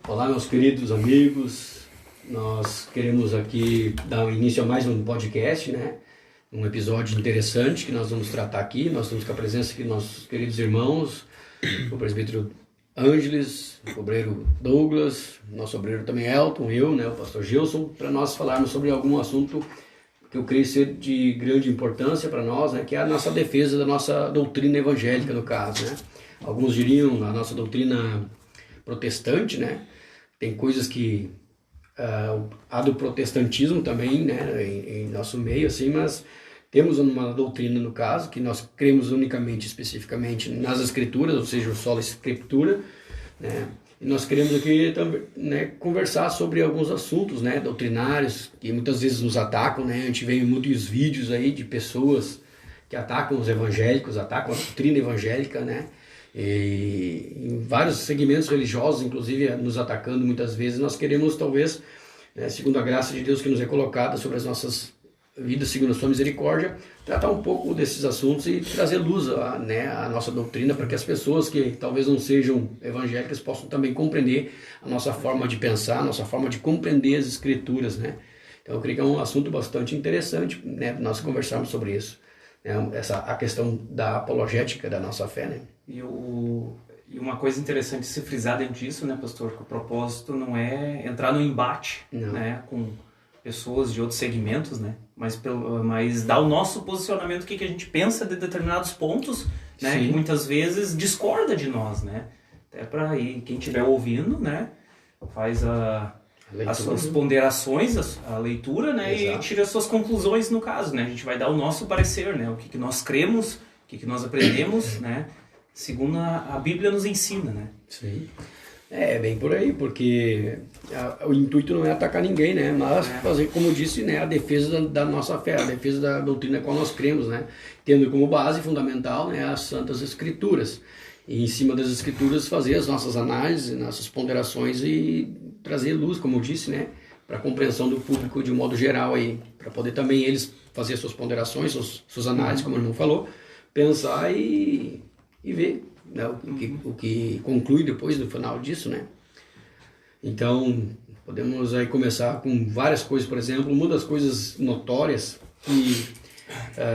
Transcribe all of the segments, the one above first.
Olá, meus queridos amigos. Nós queremos aqui dar início a mais um podcast, né? Um episódio interessante que nós vamos tratar aqui. Nós estamos com a presença aqui dos nossos queridos irmãos, o presbítero Ângeles, o obreiro Douglas, nosso obreiro também Elton, eu, né, o pastor Gilson, para nós falarmos sobre algum assunto que eu creio ser de grande importância para nós, né, que é a nossa defesa da nossa doutrina evangélica, no caso, né? Alguns diriam a nossa doutrina protestante, né? Tem coisas que há do protestantismo também, né, em nosso meio, assim, mas temos uma doutrina, no caso, que nós cremos unicamente, especificamente nas Escrituras, ou seja, só a Escritura, né? E nós queremos aqui também, né, conversar sobre alguns assuntos, né, doutrinários, que muitas vezes nos atacam, né? A gente vê muitos vídeos aí de pessoas que atacam os evangélicos, atacam a doutrina evangélica, né? E em vários segmentos religiosos, inclusive, nos atacando muitas vezes. Nós queremos, talvez, né, segundo a graça de Deus que nos é colocada sobre as nossas vidas, segundo a sua misericórdia, tratar um pouco desses assuntos e trazer luz à nossa doutrina, para que as pessoas que talvez não sejam evangélicas possam também compreender a nossa forma de pensar, a nossa forma de compreender as Escrituras, né? Então eu creio que é um assunto bastante interessante, né, nós conversarmos sobre isso, né? A questão da apologética da nossa fé, né? E uma coisa interessante de se frisar dentro disso, né, pastor, que o propósito não é entrar no embate, né, com pessoas de outros segmentos, né, mas dar o nosso posicionamento, o que a gente pensa de determinados pontos, né, que muitas vezes discorda de nós, né, até para quem estiver ouvindo, né, faz as suas ponderações, a leitura, né, e tira as suas conclusões no caso, né, a gente vai dar o nosso parecer, né, o que nós cremos, o que nós aprendemos, né, segundo a Bíblia nos ensina, né. Sim. É bem por aí, porque o intuito não é atacar ninguém, né? Mas fazer, como eu disse, né, a defesa da nossa fé, a defesa da doutrina qual nós cremos, né? Tendo como base fundamental, né, as Santas Escrituras. E em cima das Escrituras fazer as nossas análises, nossas ponderações e trazer luz, como eu disse, né, para a compreensão do público de um modo geral aí, para poder também eles fazer suas ponderações, suas análises, como o irmão falou, pensar e ver, né, o que conclui depois no final disso, né? Então podemos aí começar com várias coisas. Por exemplo, uma das coisas notórias que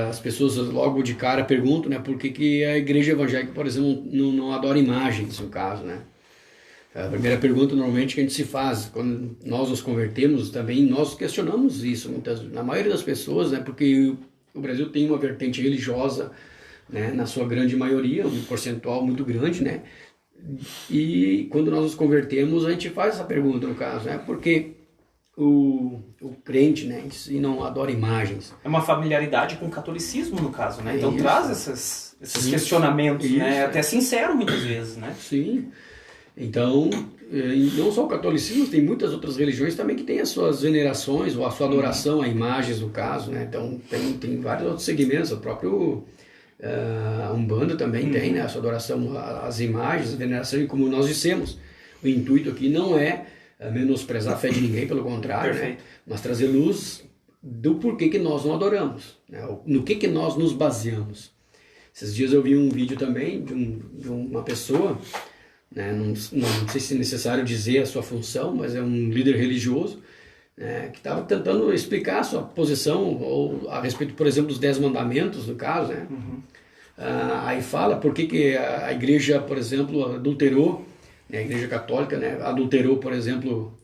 as pessoas logo de cara perguntam, né, por que a igreja evangélica, por exemplo, não adora imagens, no caso, né? A primeira pergunta normalmente que a gente se faz quando nós nos convertemos, também nós questionamos isso na maioria das pessoas, né, porque o Brasil tem uma vertente religiosa, né, na sua grande maioria, um percentual muito grande, né? E quando nós nos convertemos, a gente faz essa pergunta, no caso, né? Porque o crente, né, em si não adora imagens. É uma familiaridade com o catolicismo, no caso, né? Então traz esses questionamentos, né? Até sincero, muitas vezes, né? Sim. Então, não só o catolicismo, tem muitas outras religiões também que têm as suas venerações, ou a sua adoração a imagens, no caso, né? Então, tem vários outros segmentos, o próprio a Umbanda também tem, né, a sua adoração às imagens, a veneração, e como nós dissemos, o intuito aqui não é menosprezar a fé de ninguém, pelo contrário, né, mas trazer luz do porquê que nós não adoramos, né, no que nós nos baseamos. Esses dias eu vi um vídeo também de uma pessoa, né, não sei se é necessário dizer a sua função, mas é um líder religioso, que estava tentando explicar a sua posição ou a respeito, por exemplo, dos 10 mandamentos, no caso, né? Aí fala por que a igreja, por exemplo, adulterou, né, a igreja católica, né, adulterou, por exemplo,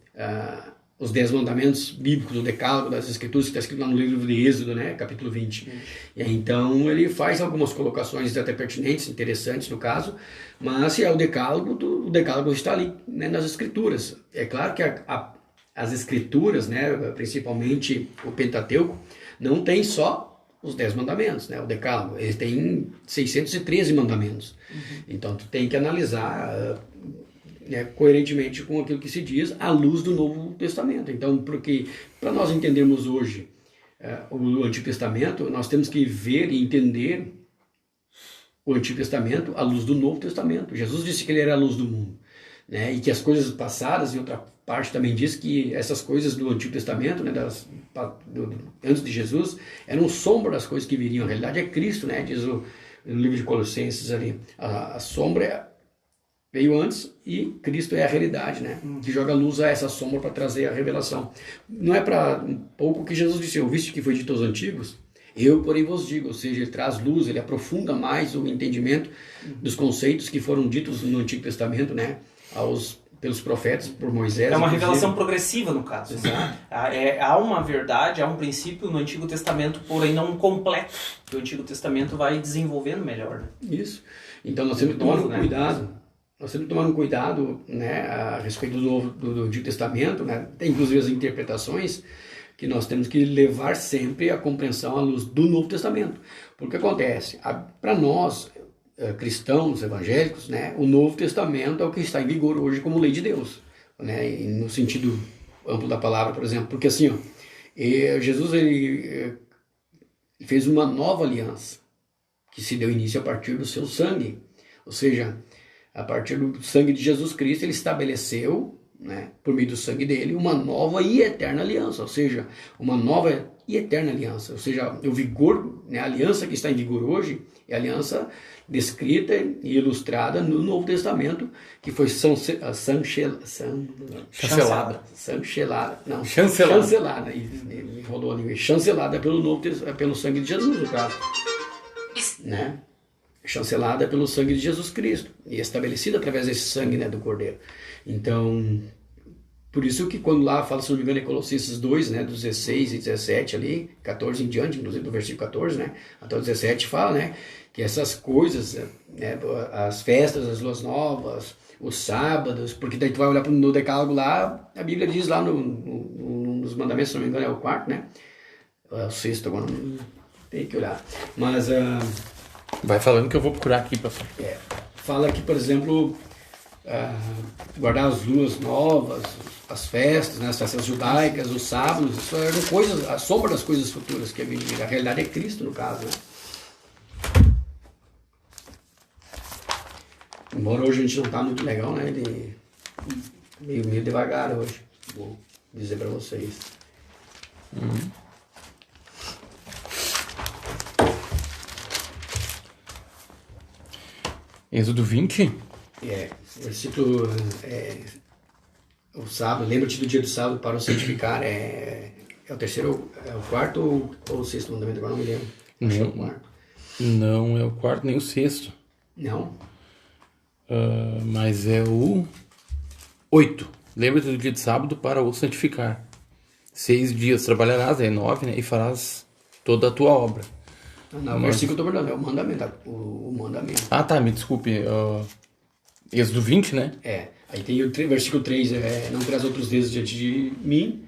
os 10 mandamentos bíblicos, o decálogo das Escrituras, que está escrito lá no livro de Êxodo, né, capítulo 20. E aí, então ele faz algumas colocações até pertinentes, interessantes no caso, mas se é o decálogo está ali, né, nas Escrituras. É claro que as Escrituras, né, principalmente o Pentateuco, não tem só os 10 mandamentos, né, o decálogo. Ele tem 613 mandamentos. Então tu tem que analisar né, coerentemente com aquilo que se diz à luz do Novo Testamento. Então, porque para nós entendermos hoje o Antigo Testamento, nós temos que ver e entender o Antigo Testamento à luz do Novo Testamento. Jesus disse que ele era a luz do mundo, né, e que as coisas passadas, e outra parte também diz que essas coisas do Antigo Testamento, né, antes de Jesus, eram sombra das coisas que viriam. A realidade é Cristo, né, diz no livro de Colossenses ali. A sombra veio antes e Cristo é a realidade, né? Que joga luz a essa sombra para trazer a revelação. Não é para pouco que Jesus disse, eu visto que foi dito aos antigos, eu porém vos digo, ou seja, ele traz luz, ele aprofunda mais o entendimento dos conceitos que foram ditos no Antigo Testamento, né? Pelos profetas, por Moisés. É uma revelação progressiva, no caso. Exato. Há uma verdade, há um princípio no Antigo Testamento, porém não completo, que o Antigo Testamento vai desenvolvendo melhor. Né? Isso. Então nós temos que tomar um cuidado. Nós temos que tomar um cuidado, né, a respeito do Antigo Testamento, né? Tem inclusive as interpretações que nós temos que levar sempre a compreensão à luz do Novo Testamento. Porque acontece, para nós, cristãos, evangélicos, né, o Novo Testamento é o que está em vigor hoje como lei de Deus, né, no sentido amplo da palavra, por exemplo. Porque assim, Jesus ele fez uma nova aliança que se deu início a partir do seu sangue. Ou seja, a partir do sangue de Jesus Cristo, ele estabeleceu, né, por meio do sangue dele, uma nova e eterna aliança. Ou seja, uma nova e eterna aliança. Ou seja, o vigor, né, a aliança que está em vigor hoje é a aliança descrita e ilustrada no Novo Testamento, que foi chancelada, me rolou a língua, chancelada pelo sangue de Jesus, no caso, né? Chancelada pelo sangue de Jesus Cristo e estabelecida através desse sangue, né, do Cordeiro. Então, por isso que quando lá fala, se não me engano, em Colossenses 2, né, dos 16 e 17 ali, 14 em diante, inclusive do versículo 14, né, até o 17 fala, né, que essas coisas, né, as festas, as luas novas, os sábados, porque daí tu vai olhar no decálogo lá, a Bíblia diz lá nos mandamentos, se não me engano é o quarto, né, é o sexto, agora não tem que olhar, mas vai falando que eu vou procurar aqui, pastor. Fala que, por exemplo, guardar as luas novas, as festas, né, as festas judaicas, os sábados, isso eram coisas, a sombra das coisas futuras que a realidade é Cristo, no caso, né? Embora hoje a gente não está muito legal, né? Meio devagar hoje, vou dizer para vocês. Êxodo 20? Versículo, o sábado, lembra-te do dia do sábado para o santificar, é o terceiro, é o quarto ou o sexto mandamento, agora não me lembro. Acho que é o quarto. Não é o quarto nem o sexto. Não? Mas é o 8. Lembra-te do dia de sábado para o santificar. 6 dias trabalharás, 9, né? E farás toda a tua obra. Não, o versículo que eu estou falando é o mandamento. O mandamento. Ah, tá, me desculpe. Êxodo 20, né? Aí tem o versículo 3, não terás outros deuses diante de mim.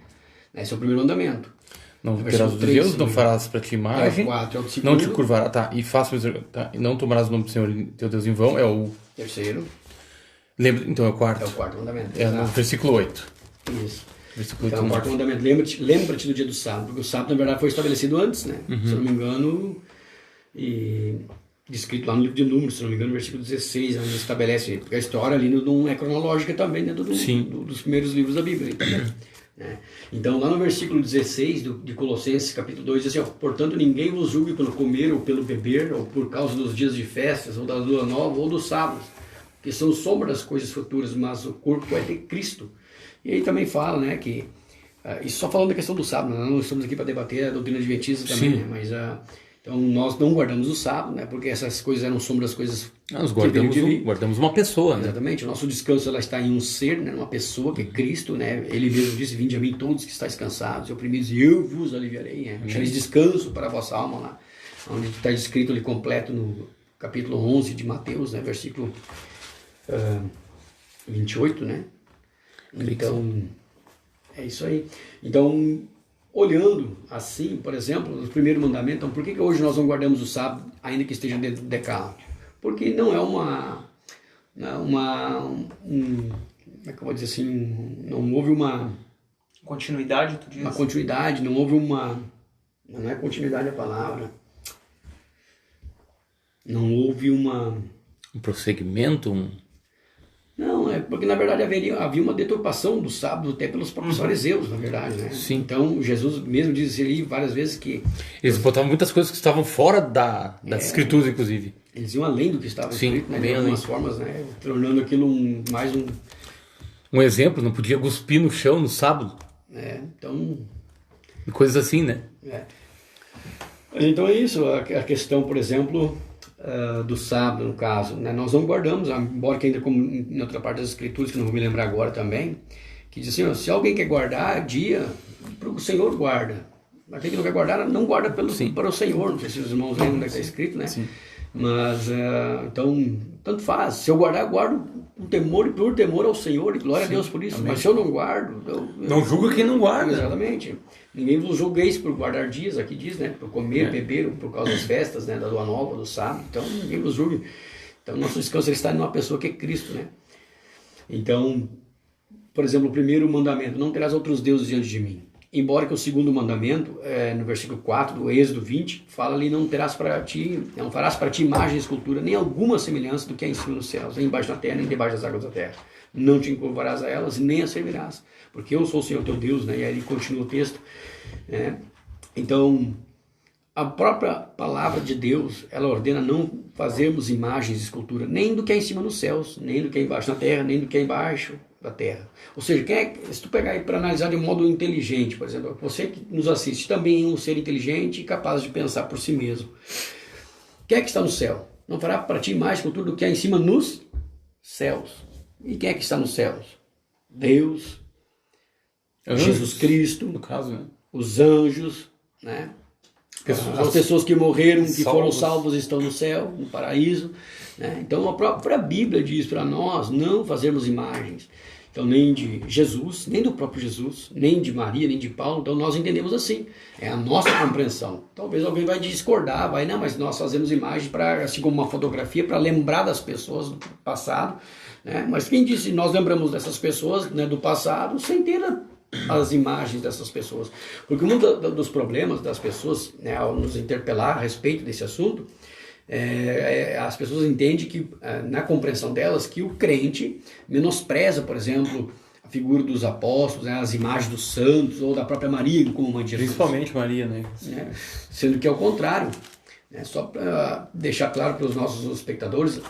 Esse é o primeiro mandamento. Não terás outros deuses, não farás para ti imagem. É o 4, é o segundo. Não te curvará, tá. E e não tomarás o nome do Senhor teu Deus em vão, é o terceiro. Lembra, então é o quarto. É o quarto mandamento. É no versículo 8. Isso. Versículo 8. Então, o quarto mandamento, lembra-te do dia do sábado, porque o sábado, na verdade, foi estabelecido antes, né? Se eu não me engano, e descrito lá no livro de Números, se não me engano, no versículo 16, onde estabelece, porque a história ali não é cronológica também dentro dos primeiros livros da Bíblia. Né? Então, lá no versículo 16 de Colossenses, capítulo 2, diz assim, portanto, ninguém vos julgue pelo comer ou pelo beber, ou por causa dos dias de festas, ou da lua nova, ou dos sábados, que são sombra das coisas futuras, mas o corpo é de Cristo. E aí também fala, né, que, isso só falando da questão do sábado, nós não estamos aqui para debater a doutrina adventista também, né, mas então nós não guardamos o sábado, né, porque essas coisas eram sombra das coisas. Nós guardamos uma pessoa, né? Exatamente, o nosso descanso ela está em um ser, né, uma pessoa que é Cristo, né, ele mesmo disse, vinde a mim todos que estáis cansados e oprimidos e eu vos aliviarei, né, achareis descanso para a vossa alma lá, onde está escrito ali completo no capítulo 11 de Mateus, né, versículo 28, né? Então, é isso aí. Então, olhando assim, por exemplo, o primeiro mandamento, então, por que hoje nós não guardamos o sábado, ainda que esteja dentro do decálogo? Porque não é como é que eu vou dizer assim, não houve uma continuidade, tu diz? Uma continuidade, não houve não é continuidade a palavra, não houve um prosseguimento, Não, é porque na verdade havia uma deturpação do sábado até pelos próprios fariseus, na verdade, né? Sim. Então Jesus mesmo diz ali várias vezes que eles botavam muitas coisas que estavam fora das escrituras, inclusive. Eles iam além do que estava escrito, né? De algumas formas, né? Tornando aquilo mais um... Um exemplo, não podia cuspir no chão no sábado. Então... Coisas assim, né? Então é isso, a questão, por exemplo, do sábado, no caso, né? Nós não guardamos, embora que ainda como em outra parte das escrituras, que não vou me lembrar agora também, que diz assim, ó, se alguém quer guardar dia, o Senhor guarda. Aquele que não quer guardar, não guarda para o Senhor. Não sei se os irmãos lembram onde está escrito, né? Sim. Mas, então, tanto faz. Se eu guardar, eu guardo por temor e por temor ao Senhor. E glória a Deus por isso. Amém. Mas se eu não guardo... Não julga quem não guarda. Exatamente. Ninguém vos julgueis por guardar dias, aqui diz, né? Por comer, beber, por causa das festas, né? Da lua nova, do sábado. Então, ninguém vos julgue. Então, nosso descanso está numa pessoa que é Cristo, né? Então, por exemplo, o primeiro mandamento, não terás outros deuses diante de mim. Embora que o segundo mandamento, no versículo 4 do Êxodo 20, fala ali, não farás para ti imagem de escultura, nem alguma semelhança do que é em cima nos céus, nem embaixo da terra, nem debaixo das águas da terra. Não te encurvarás a elas, nem as servirás, porque eu sou o Senhor teu Deus, né? E aí continua o texto. Então, a própria palavra de Deus, ela ordena não fazermos imagens de escultura, nem do que é em cima nos céus, nem do que é embaixo da terra, nem do que é embaixo da terra. Ou seja, se tu pegar aí para analisar de um modo inteligente, por exemplo, você que nos assiste também é um ser inteligente e capaz de pensar por si mesmo. Quem é que está no céu? Não fará para ti mais escultura do que há em cima nos céus. E quem é que está nos céus? Deus, Jesus Cristo, no caso, né? Os anjos, né? As pessoas que morreram, que foram salvos, estão no céu, no paraíso, né? Então a própria Bíblia diz para nós não fazermos imagens. Então nem de Jesus, nem do próprio Jesus, nem de Maria, nem de Paulo. Então nós entendemos assim, é a nossa compreensão. Talvez alguém vai discordar, não, mas nós fazemos imagem para, assim como uma fotografia, para lembrar das pessoas do passado, né? Mas quem disse nós lembramos dessas pessoas, né, do passado sem ter as imagens dessas pessoas? Porque um dos problemas das pessoas, né, ao nos interpelar a respeito desse assunto, as pessoas entendem que, na compreensão delas, que o crente menospreza, por exemplo, a figura dos apóstolos, né, as imagens dos santos, ou da própria Maria, como mãe de Jesus. Principalmente Maria, né? Sendo que é o contrário. Né? Só para deixar claro para os nossos espectadores,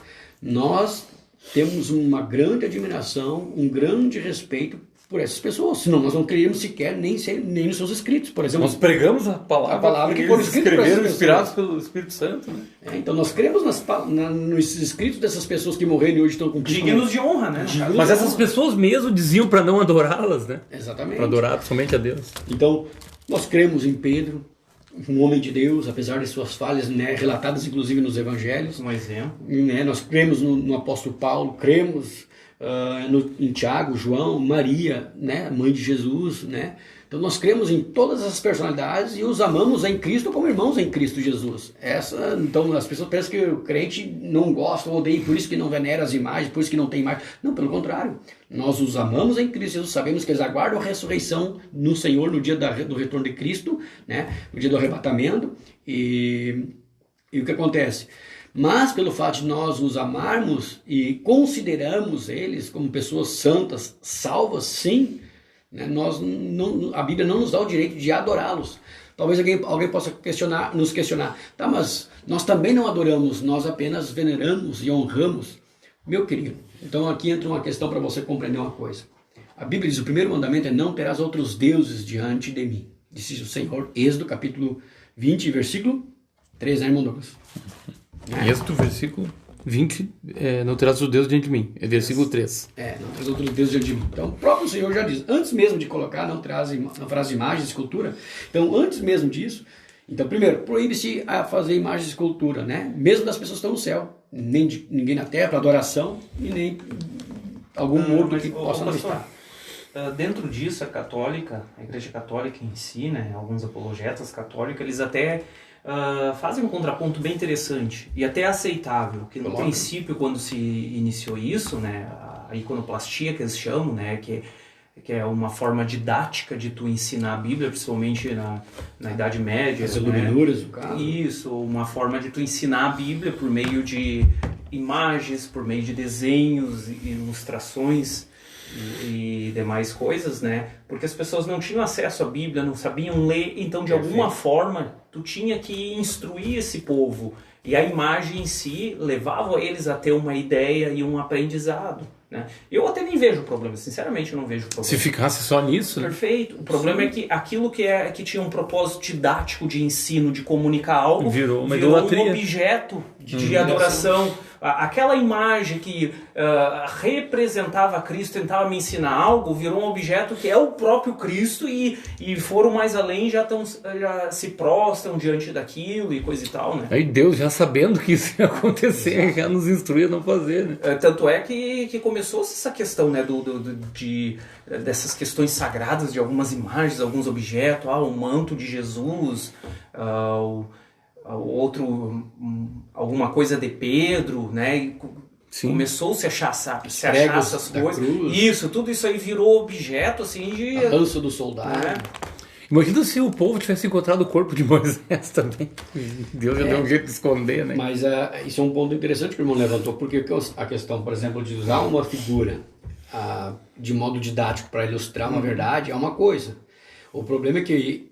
nós temos uma grande admiração, um grande respeito por essas pessoas, senão nós não queríamos sequer nem nos seus escritos, por exemplo. Nós pregamos a palavra que eles escreveram inspirados pelo Espírito Santo, né? Então nós cremos nos escritos dessas pessoas que morreram e hoje estão com dignos de honra, né? Mas essas pessoas mesmo diziam para não adorá-las, né? Exatamente. Para adorar somente a Deus. Então nós cremos em Pedro, um homem de Deus, apesar de suas falhas, né, relatadas inclusive nos evangelhos. Um exemplo. Né, nós cremos no apóstolo Paulo, cremos em Tiago, João, Maria, né, mãe de Jesus, né? Então nós cremos em todas essas personalidades e os amamos em Cristo como irmãos em Cristo Jesus. Então as pessoas pensam que o crente não gosta ou odeia, por isso que não venera as imagens, por isso que não tem imagem. Não, pelo contrário. Nós os amamos em Cristo Jesus, sabemos que eles aguardam a ressurreição no Senhor no dia do retorno de Cristo, né, no dia do arrebatamento. E o que acontece? Mas pelo fato de nós os amarmos e consideramos eles como pessoas santas, salvas, sim, né, a Bíblia não nos dá o direito de adorá-los. Talvez alguém possa nos questionar, tá, mas nós também não adoramos, nós apenas veneramos e honramos. Meu querido, então aqui entra uma questão para você compreender uma coisa. A Bíblia diz, o primeiro mandamento é não terás outros deuses diante de mim. Disse o Senhor, Êxodo capítulo 20, versículo 3, né, irmão Douglas? Êxodo, versículo 20, não terás outros deuses diante de mim. É versículo 3. Não terás outros deuses diante de mim. Então o próprio Senhor já diz, antes mesmo de colocar, não farás imagens de escultura. Então antes mesmo disso, então primeiro, proíbe-se a fazer imagens de escultura, né? Mesmo das pessoas que estão no céu, nem de ninguém na terra para adoração e nem algum morto que possa não estar. Dentro disso, a Igreja Católica em si, né, alguns apologetas católicos, eles até fazem um contraponto bem interessante e até aceitável, que no princípio, quando se iniciou isso, né, a iconoplastia que eles chamam, né, que é uma forma didática de tu ensinar a Bíblia, principalmente na Idade Média. As iluminuras, no caso. Isso, uma forma de tu ensinar a Bíblia por meio de imagens, por meio de desenhos, ilustrações. e demais coisas, né? Porque as pessoas não tinham acesso à Bíblia, não sabiam ler, então de alguma forma tu tinha que instruir esse povo. E a imagem em si levava eles a ter uma ideia e um aprendizado, né? Eu até nem vejo problema, sinceramente eu não vejo problema. Se ficasse só nisso, né? Perfeito. O problema é que aquilo que tinha um propósito didático de ensino, de comunicar algo, virou uma idolatria. Um objeto de adoração. Aquela imagem que representava Cristo, tentava me ensinar algo, virou um objeto que é o próprio Cristo e foram mais além, já se prostram diante daquilo e coisa e tal, né? Aí Deus, já sabendo que isso ia acontecer, já nos instruía a não fazer, né? Tanto é que começou essa questão, né, dessas questões sagradas de algumas imagens, alguns objetos, o manto de Jesus, alguma coisa de Pedro, né? E começou-se a achar essas coisas. Isso, tudo isso aí virou objeto assim de a dança do soldado. Né? Imagina se o povo tivesse encontrado o corpo de Moisés também. Deus já deu um jeito de esconder, né? Mas isso é um ponto interessante que o irmão levantou, porque a questão, por exemplo, de usar uma figura de modo didático para ilustrar uma verdade é uma coisa. O problema é que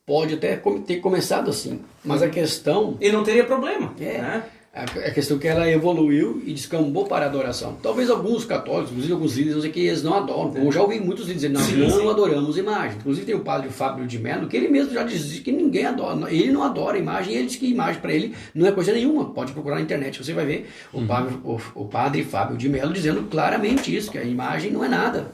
pode até ter começado assim, mas a questão... E não teria problema, né? A questão é que ela evoluiu e descambou para a adoração. Talvez alguns católicos, inclusive alguns líderes, que eles não adoram. Como eu já ouvi muitos líderes dizendo, nós não adoramos imagem. Inclusive tem o padre Fábio de Mello, que ele mesmo já dizia que ninguém adora. Ele não adora imagem, e ele diz que imagem para ele não é coisa nenhuma. Pode procurar na internet, você vai ver o padre Fábio de Mello dizendo claramente isso, que a imagem não é nada.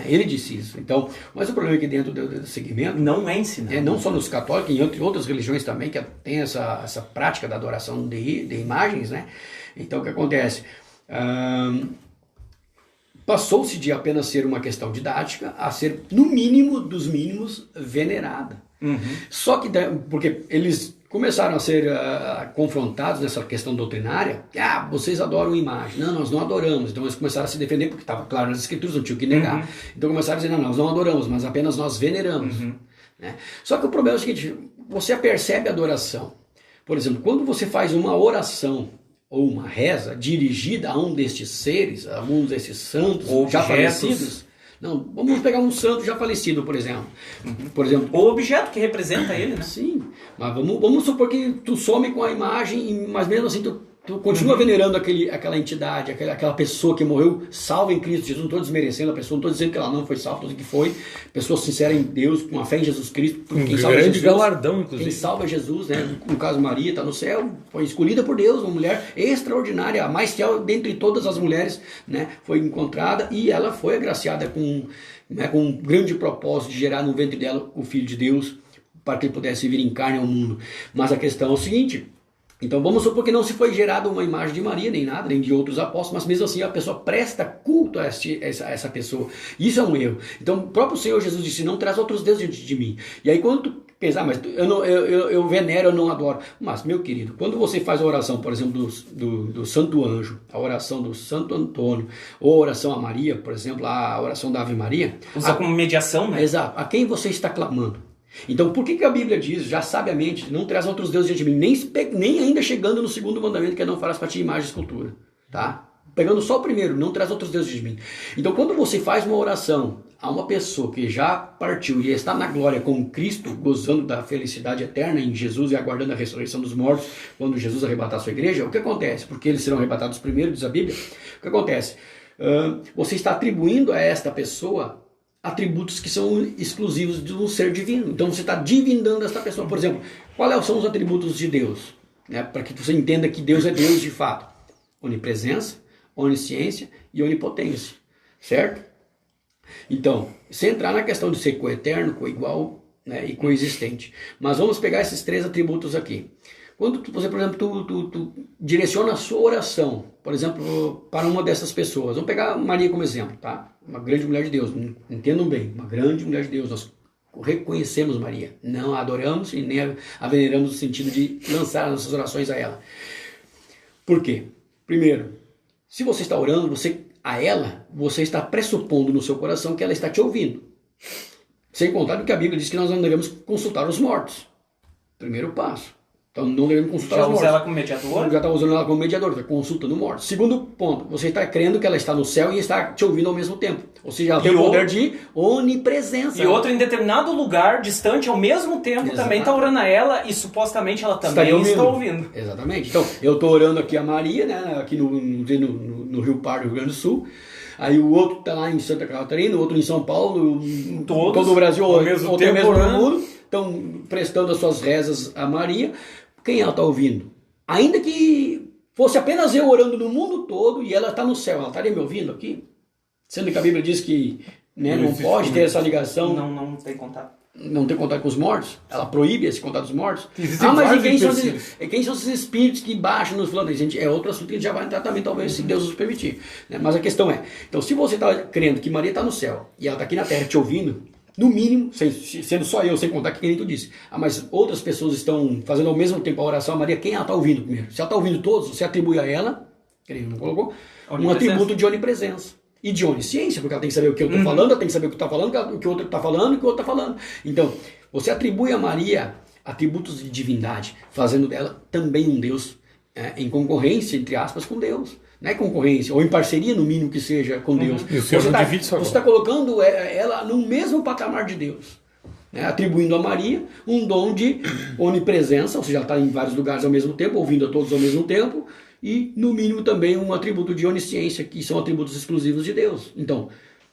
Ele disse isso. Então, mas o problema é que dentro do segmento não é ensinado. Não só nos católicos, em outras religiões também que tem essa prática da adoração de imagens, né? Então o que acontece? Passou-se de apenas ser uma questão didática a ser, no mínimo dos mínimos, venerada. Só que, porque eles começaram a ser confrontados nessa questão doutrinária, vocês adoram imagem. Não, nós não adoramos. Então eles começaram a se defender, porque estava claro nas escrituras, não tinha o que negar. Então começaram a dizer, não, nós não adoramos, mas apenas nós veneramos. Né? Só que o problema é o seguinte, você percebe a adoração. Por exemplo, quando você faz uma oração ou uma reza dirigida a um destes seres, a alguns desses santos já falecidos... Não, vamos pegar um santo já falecido, por exemplo. O objeto que representa ele, né? Sim, mas vamos supor que tu some com a imagem, mas mesmo assim tu continua venerando aquela entidade, aquela pessoa que morreu salva em Cristo Jesus. Não estou desmerecendo a pessoa, não estou dizendo que ela não foi salva, estou dizendo que foi. Pessoa sincera em Deus, com a fé em Jesus Cristo. Quem salva grande Jesus, galardão, inclusive. Quem salva Jesus, né? No caso Maria, está no céu, foi escolhida por Deus, uma mulher extraordinária, a mais fiel dentre todas as mulheres, né? Foi encontrada e ela foi agraciada com um grande propósito de gerar no ventre dela o Filho de Deus, para que ele pudesse vir em carne ao mundo. Mas a questão é o seguinte... Então vamos supor que não se foi gerada uma imagem de Maria, nem nada, nem de outros apóstolos, mas mesmo assim a pessoa presta culto a essa pessoa. Isso é um erro. Então o próprio Senhor Jesus disse, não traz outros deuses diante de mim. E aí quando tu pensar, mas eu venero, eu não adoro. Mas, meu querido, quando você faz a oração, por exemplo, do Santo Anjo, a oração do Santo Antônio, ou a oração a Maria, por exemplo, a oração da Ave Maria... Usa como mediação, né? Exato. A quem você está clamando? Então, por que a Bíblia diz, já sabiamente, não traz outros deuses diante de mim, nem ainda chegando no segundo mandamento, que é não farás para ti imagem e escultura, tá? Pegando só o primeiro, não traz outros deuses de mim. Então, quando você faz uma oração a uma pessoa que já partiu e está na glória com Cristo, gozando da felicidade eterna em Jesus e aguardando a ressurreição dos mortos, quando Jesus arrebatar a sua igreja, o que acontece? Porque eles serão arrebatados primeiro, diz a Bíblia. O que acontece? Você está atribuindo a esta pessoa atributos que são exclusivos de um ser divino. Então você está divindando esta pessoa. Por exemplo, quais são os atributos de Deus? Para que você entenda que Deus é Deus de fato. Onipresença, onisciência e onipotência. Certo? Então, sem entrar na questão de ser coeterno, coigual, né, e coexistente. Mas vamos pegar esses três atributos aqui. Quando você, por exemplo, tu direciona a sua oração, por exemplo, para uma dessas pessoas. Vamos pegar Maria como exemplo, tá? Uma grande mulher de Deus, entendam bem, uma grande mulher de Deus. Nós reconhecemos Maria, não a adoramos e nem a veneramos no sentido de lançar as nossas orações a ela. Por quê? Primeiro, se você está orando a ela, você está pressupondo no seu coração que ela está te ouvindo. Sem contar que a Bíblia diz que nós não devemos consultar os mortos. Primeiro passo. Então não devemos consultar Já os mortos. usa ela como mediadora? Já está usando ela como mediadora, está consultando mortos. Segundo ponto, você está crendo que ela está no céu e está te ouvindo ao mesmo tempo. Ou seja, ela tem o poder de onipresença. E outro em determinado lugar, distante, ao mesmo tempo, Exato. também está orando a ela e supostamente ela também está ouvindo. Exatamente. Então, eu estou orando aqui a Maria, né, aqui no Rio Pardo, Rio Grande do Sul. Aí o outro está lá em Santa Catarina, o outro em São Paulo, todo o Brasil, ao mesmo tempo, no mundo, estão prestando as suas rezas a Maria. Quem ela está ouvindo? Ainda que fosse apenas eu orando no mundo todo e ela está no céu, ela estaria me ouvindo aqui? Sendo que a Bíblia diz que, né, não pode ter essa ligação. Não tem contato. Não ter contato com os mortos? Ela proíbe esse contato dos mortos? Existem Mas vários quem são esses espíritos que baixam nos planos? Gente, é outro assunto que a gente já vai entrar também, talvez, se Deus nos permitir. Né? Mas a questão é, então se você está crendo que Maria está no céu e ela está aqui na terra te ouvindo, no mínimo, sendo só eu, sem contar que nem tu disse, mas outras pessoas estão fazendo ao mesmo tempo a oração a Maria, quem ela está ouvindo primeiro? Se ela está ouvindo todos, você atribui a ela, que ele não colocou, um atributo de onipresença. E de onisciência, porque ela tem que saber o que eu estou falando, ela tem que saber o que está falando, o que o outro está falando e o que o outro está falando. Então, você atribui a Maria atributos de divindade, fazendo dela também um Deus em concorrência, entre aspas, com Deus. Não é concorrência, ou em parceria, no mínimo que seja, com Deus. E o Senhor não divide só você está colocando ela no mesmo patamar de Deus. Né? Atribuindo a Maria um dom de onipresença, ou seja, ela está em vários lugares ao mesmo tempo, ouvindo a todos ao mesmo tempo, e, no mínimo, também um atributo de onisciência, que são atributos exclusivos de Deus. Então,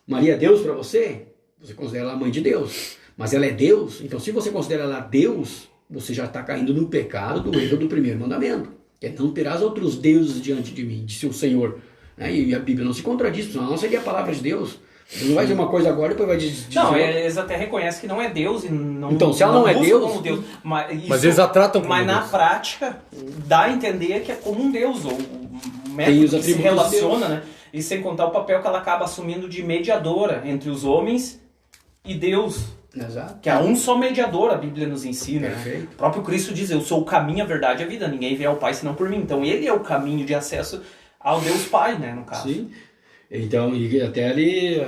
Maria é Deus para você? Você considera ela a mãe de Deus. Mas ela é Deus? Então, se você considera ela Deus, você já está caindo no pecado do erro do primeiro mandamento. Que é não terás outros deuses diante de mim, disse o Senhor. E a Bíblia não se contradiz, senão não seria a palavra de Deus. Você não vai dizer uma coisa agora e depois vai dizer... Não, eles até reconhecem que não é Deus e não... Então, se ela não é Deus... Como Deus mas eles a tratam como Mas Deus. na prática, dá a entender que é como um Deus, ou o método os que se atributos relaciona, de né? E sem contar o papel que ela acaba assumindo de mediadora entre os homens e Deus. Exato. Que é um só mediador, a Bíblia nos ensina. Perfeito. Né? O próprio Cristo diz, eu sou o caminho, a verdade e a vida. Ninguém vem ao Pai senão por mim. Então ele é o caminho de acesso ao Deus Pai, né, no caso. Sim. Então, e até ali...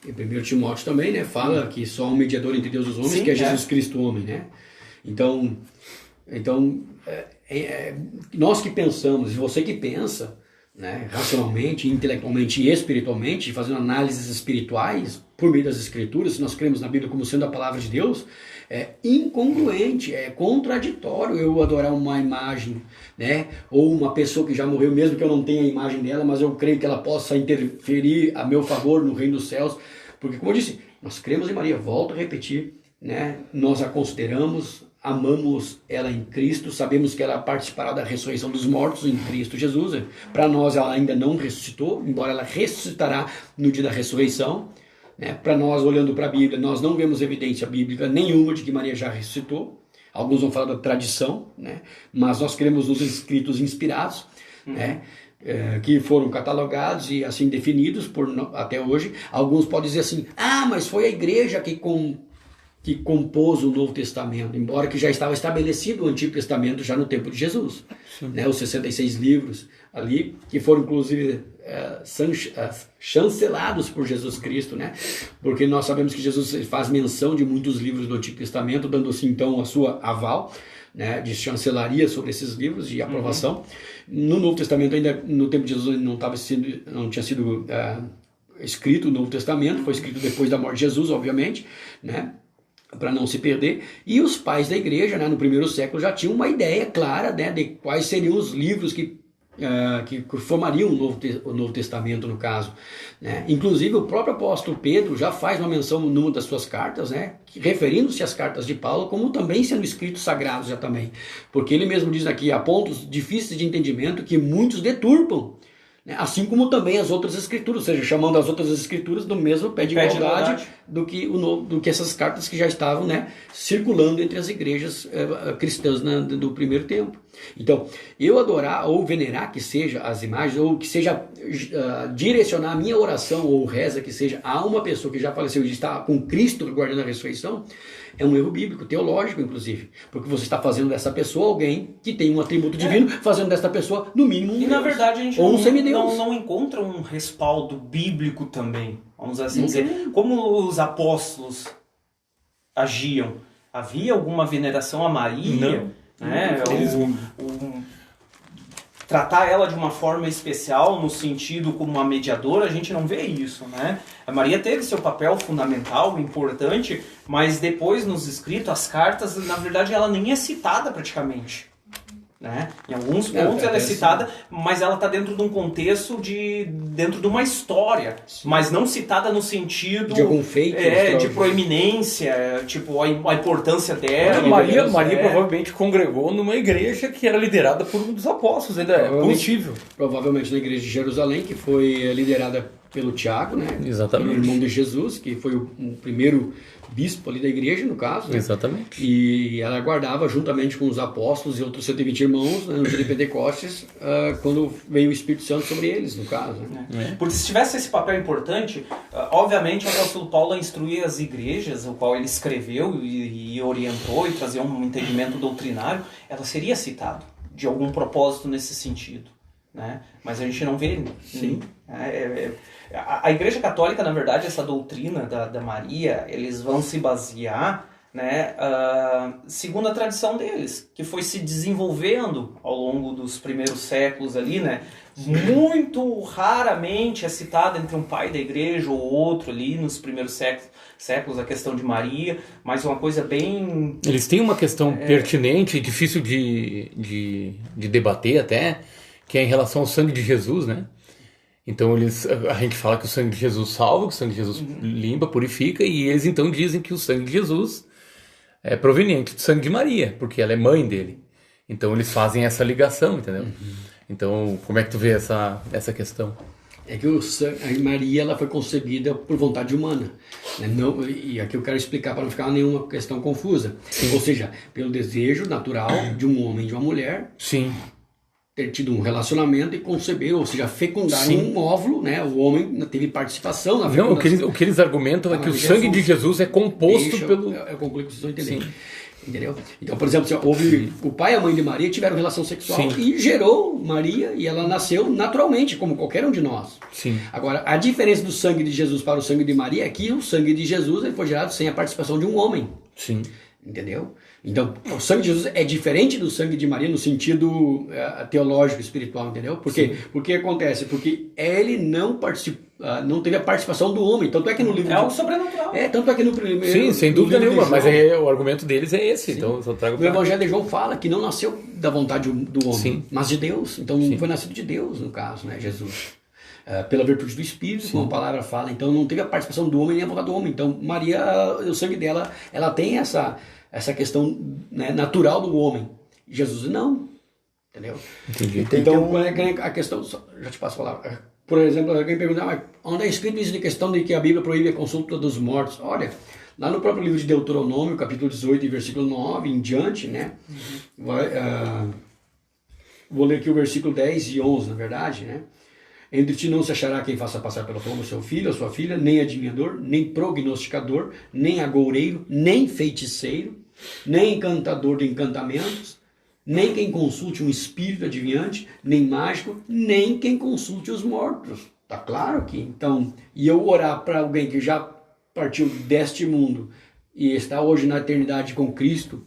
Em 1 Timóteo também, né, fala que só há um mediador entre Deus e os homens, sim, que é Jesus Cristo homem, né? Então nós que pensamos, e você que pensa, né, racionalmente, intelectualmente e espiritualmente, fazendo análises espirituais por meio das Escrituras, se nós cremos na Bíblia como sendo a palavra de Deus, é incongruente, é contraditório eu adorar uma imagem, né? Ou uma pessoa que já morreu, mesmo que eu não tenha a imagem dela, mas eu creio que ela possa interferir a meu favor no reino dos céus, porque, como eu disse, nós cremos em Maria, volto a repetir, né? Nós a consideramos, amamos ela em Cristo, sabemos que ela participará da ressurreição dos mortos em Cristo Jesus. Para nós ela ainda não ressuscitou, embora ela ressuscitará no dia da ressurreição. Para nós, olhando para a Bíblia, nós não vemos evidência bíblica nenhuma de que Maria já ressuscitou. Alguns vão falar da tradição, né? Mas nós cremos nos escritos inspirados, né? Que foram catalogados e assim definidos até hoje. Alguns podem dizer assim, mas foi a igreja que compôs o Novo Testamento, embora que já estava estabelecido o Antigo Testamento já no tempo de Jesus. Né? Os 66 livros ali, que foram inclusive chancelados por Jesus Cristo, né? Porque nós sabemos que Jesus faz menção de muitos livros do Antigo Testamento, dando assim então a sua aval, né, de chancelaria sobre esses livros, de aprovação. No Novo Testamento, ainda no tempo de Jesus, não tinha sido escrito o Novo Testamento, foi escrito depois da morte de Jesus, obviamente, né? Para não se perder, e os pais da igreja, né, no primeiro século já tinham uma ideia clara, né, de quais seriam os livros que formariam o Novo Testamento, no caso, né? Inclusive o próprio apóstolo Pedro já faz uma menção numa das suas cartas, né, referindo-se às cartas de Paulo como também sendo escritos sagrados já também, porque ele mesmo diz aqui, há pontos difíceis de entendimento que muitos deturpam, né? Assim como também as outras escrituras, ou seja, chamando as outras escrituras do mesmo pé de igualdade do que essas cartas que já estavam, né, circulando entre as igrejas cristãs do primeiro tempo. Então, eu adorar ou venerar que seja as imagens, ou que seja direcionar a minha oração ou reza que seja a uma pessoa que já faleceu e está com Cristo guardando a ressurreição, é um erro bíblico, teológico inclusive, porque você está fazendo dessa pessoa alguém que tem um atributo divino, fazendo dessa pessoa no mínimo um Deus. Na verdade a gente ou um semideus. Não encontra um respaldo bíblico também, vamos assim dizer, como os apóstolos agiam. Havia alguma veneração a Maria? né? Tratar ela de uma forma especial, no sentido como uma mediadora, a gente não vê isso, né? A Maria teve seu papel fundamental, importante, mas depois nos escritos, as cartas, na verdade, ela nem é citada praticamente. Né? Em alguns pontos ela é citada, mas ela está dentro de um contexto dentro de uma história, mas não citada no sentido de algum feito, de proeminência, tipo a importância dela. Maria provavelmente congregou numa igreja que era liderada por um dos apóstolos, ainda é possível. Provavelmente na igreja de Jerusalém, que foi liderada pelo Tiago, né? Exatamente. O irmão de Jesus, que foi o primeiro bispo ali da igreja, no caso. Né? Exatamente. E ela guardava juntamente com os apóstolos e outros 120 irmãos, né, no dia de Pentecostes, quando veio o Espírito Santo sobre eles, no caso. Né? Porque se tivesse esse papel importante, obviamente o apóstolo Paulo instruía as igrejas, o qual ele escreveu e orientou e trazia um entendimento doutrinário, ela seria citada de algum propósito nesse sentido. Né? Mas a gente não vê. Sim. A Igreja Católica, na verdade, essa doutrina da Maria, eles vão se basear, né, segundo a tradição deles, que foi se desenvolvendo ao longo dos primeiros séculos ali, né? Muito raramente é citada entre um pai da igreja ou outro ali nos primeiros séculos a questão de Maria, mas uma coisa bem... Eles têm uma questão pertinente e difícil de debater até, que é em relação ao sangue de Jesus, né? Então a gente fala que o sangue de Jesus salva, que o sangue de Jesus limpa, purifica, e eles então dizem que o sangue de Jesus é proveniente do sangue de Maria, porque ela é mãe dele. Então eles fazem essa ligação, entendeu? Então como é que tu vê essa questão? É que a Maria ela foi concebida por vontade humana, né? Não, e aqui eu quero explicar para não ficar nenhuma questão confusa. Sim. Ou seja, pelo desejo natural de um homem e de uma mulher. Sim. Ter tido um relacionamento e conceber, ou seja, fecundar um óvulo, né? O homem teve participação na fecundação. Não, o que eles argumentam é que o sangue de Jesus é composto pelo... Eu concluo que vocês estão entendendo. Entendeu? Então, por exemplo, houve o pai e a mãe de Maria tiveram relação sexual e gerou Maria, e ela nasceu naturalmente, como qualquer um de nós. Sim. Agora, a diferença do sangue de Jesus para o sangue de Maria é que o sangue de Jesus ele foi gerado sem a participação de um homem. Sim. Entendeu? Então, o sangue de Jesus é diferente do sangue de Maria no sentido teológico, espiritual, entendeu? Porque acontece? Porque ele não teve a participação do homem. Tanto é que no livro... É algo sobrenatural. Tanto é que no primeiro... Sim, sem dúvida nenhuma, mas o argumento deles é esse. Então, eu só trago o Evangelho de João fala que não nasceu da vontade do homem, mas de Deus. Então, foi nascido de Deus, no caso, né, Jesus. Pela virtude do Espírito, como a palavra fala. Então, não teve a participação do homem nem a vontade do homem. Então, Maria, o sangue dela, ela tem essa questão, né, natural do homem. Jesus não. Entendeu? Entendi. Então, qual é a questão? Já te passo a palavra. Por exemplo, alguém pergunta, onde é escrito isso de questão de que a Bíblia proíbe a consulta dos mortos? Olha, lá no próprio livro de Deuteronômio, capítulo 18, versículo 9 em diante, né? Vou ler aqui o versículo 10 e 11, na verdade, né? Entre ti não se achará quem faça passar pelo fogo seu filho ou sua filha, nem adivinhador, nem prognosticador, nem agoureiro, nem feiticeiro, nem encantador de encantamentos, nem quem consulte um espírito adivinhante, nem mágico, nem quem consulte os mortos. Tá claro aqui? Então, e eu orar para alguém que já partiu deste mundo e está hoje na eternidade com Cristo,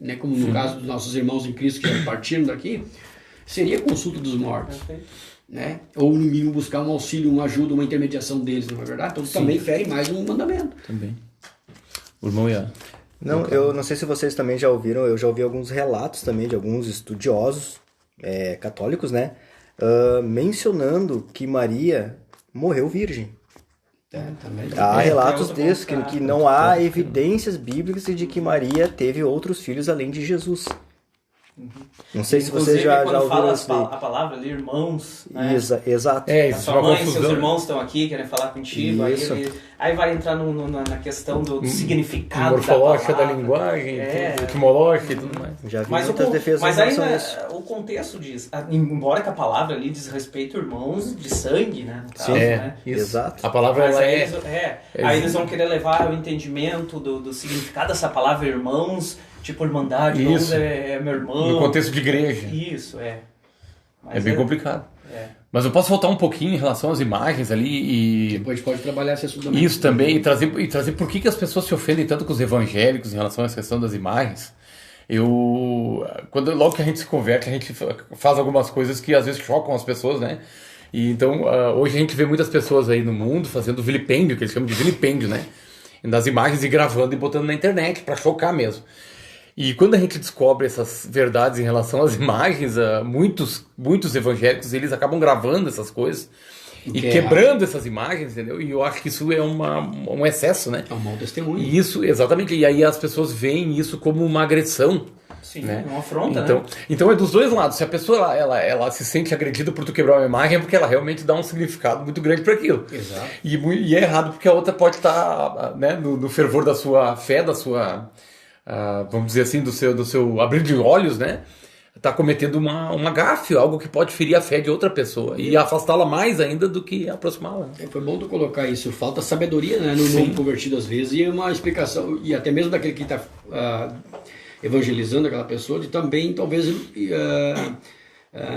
né, como no caso dos nossos irmãos em Cristo que já partiram daqui, seria consulta dos mortos. Né? Ou no mínimo buscar um auxílio, uma ajuda, uma intermediação deles, não é verdade? Então também fere mais um mandamento. Também. O irmão ia... Não, eu não sei se vocês também já ouviram, eu já ouvi alguns relatos também de alguns estudiosos católicos, né? Mencionando que Maria morreu virgem. Também. Há relatos desses, que não há evidências bíblicas de que Maria teve outros filhos além de Jesus. Não sei se você já ouviu isso daí. A palavra ali, irmãos, né? Exato. A sua mãe e seus irmãos estão aqui, querem falar contigo. Aí vai entrar na questão do significado morfológica da linguagem, etimológica e tudo mais. Já vi muitas defesas. Mas aí o contexto diz, embora que a palavra ali diz respeito a irmãos de sangue, né? No caso, né? Exato. A palavra aí eles vão querer levar o entendimento do significado dessa palavra irmãos, tipo irmandade, irmãos é meu irmão. No contexto de igreja. Isso, Mas é bem complicado. Mas eu posso voltar um pouquinho em relação às imagens ali e... Depois pode trabalhar esse assunto também. Isso também, e trazer por que as pessoas se ofendem tanto com os evangélicos em relação a essa questão das imagens. Logo que a gente se converte, a gente faz algumas coisas que às vezes chocam as pessoas, né? E então, hoje a gente vê muitas pessoas aí no mundo fazendo vilipêndio, que eles chamam de vilipêndio, né? Das imagens e gravando e botando na internet para chocar mesmo. E quando a gente descobre essas verdades em relação às imagens, muitos evangélicos, eles acabam gravando essas coisas e quebrando essas imagens, entendeu? E eu acho que isso é um excesso, né? É um mau testemunho. Isso, exatamente. E aí as pessoas veem isso como uma agressão. Sim, né? Uma afronta, então, né? Então é dos dois lados. Se a pessoa ela se sente agredida por tu quebrar uma imagem, é porque ela realmente dá um significado muito grande para aquilo. Exato. E é errado porque a outra pode estar, né, no fervor da sua fé, da sua, vamos dizer assim, do seu abrir de olhos, né? Tá cometendo uma gafe, algo que pode ferir a fé de outra pessoa e afastá-la mais ainda do que aproximá-la. Foi bom tu colocar isso. Falta sabedoria, né, no novo convertido às vezes, e uma explicação, e até mesmo daquele que está evangelizando aquela pessoa, de também talvez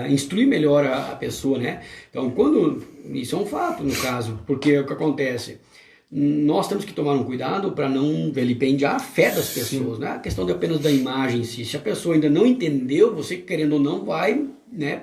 instruir melhor a pessoa, né? Então, isso é um fato no caso, porque o que acontece? Nós temos que tomar um cuidado para não vilipendiar a fé das pessoas, né? A questão de apenas da imagem em si. Se a pessoa ainda não entendeu, você querendo ou não vai, né,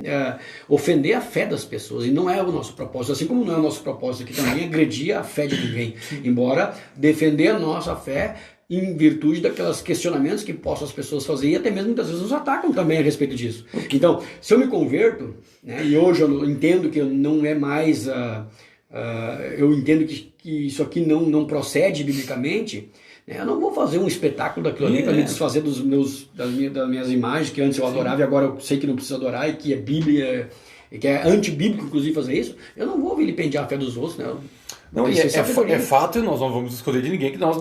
ofender a fé das pessoas, e não é o nosso propósito, assim como não é o nosso propósito aqui também agredir a fé de ninguém, embora defender a nossa fé em virtude daqueles questionamentos que possam as pessoas fazer, e até mesmo muitas vezes nos atacam também a respeito disso. Então, se eu me converto, né, e hoje eu entendo que não é mais... eu entendo que isso aqui não procede biblicamente, né? Eu não vou fazer um espetáculo daquilo ali para me desfazer das minhas imagens que antes eu adorava e agora eu sei que não preciso adorar e que é Bíblia, e que é antibíblico inclusive fazer isso. Eu não vou vilipendiar a fé dos outros, né? Não, é fato, e nós não vamos escolher de ninguém que nós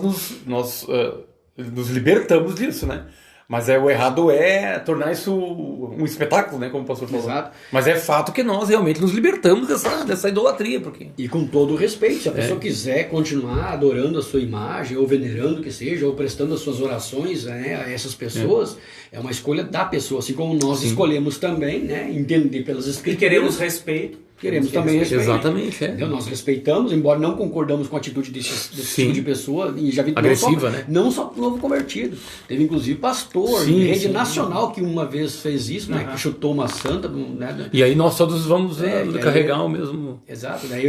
nos libertamos disso, né? Mas o errado é tornar isso um espetáculo, né? Como o pastor falou. Exato. Mas é fato que nós realmente nos libertamos dessa idolatria. Porque... E com todo o respeito, se a pessoa quiser continuar adorando a sua imagem, ou venerando que seja, ou prestando as suas orações, né, a essas pessoas, é uma escolha da pessoa, assim como nós escolhemos também, né, entender pelas escrituras. E queremos respeito. Queremos também respeito. Exatamente. Nós respeitamos, embora não concordamos com a atitude desse tipo de pessoa, e já vi agressiva, não só novo convertido. Teve inclusive pastor em rede nacional que uma vez fez isso, né, que chutou uma santa. Né, e aí nós todos vamos carregar o mesmo. Exato. Daí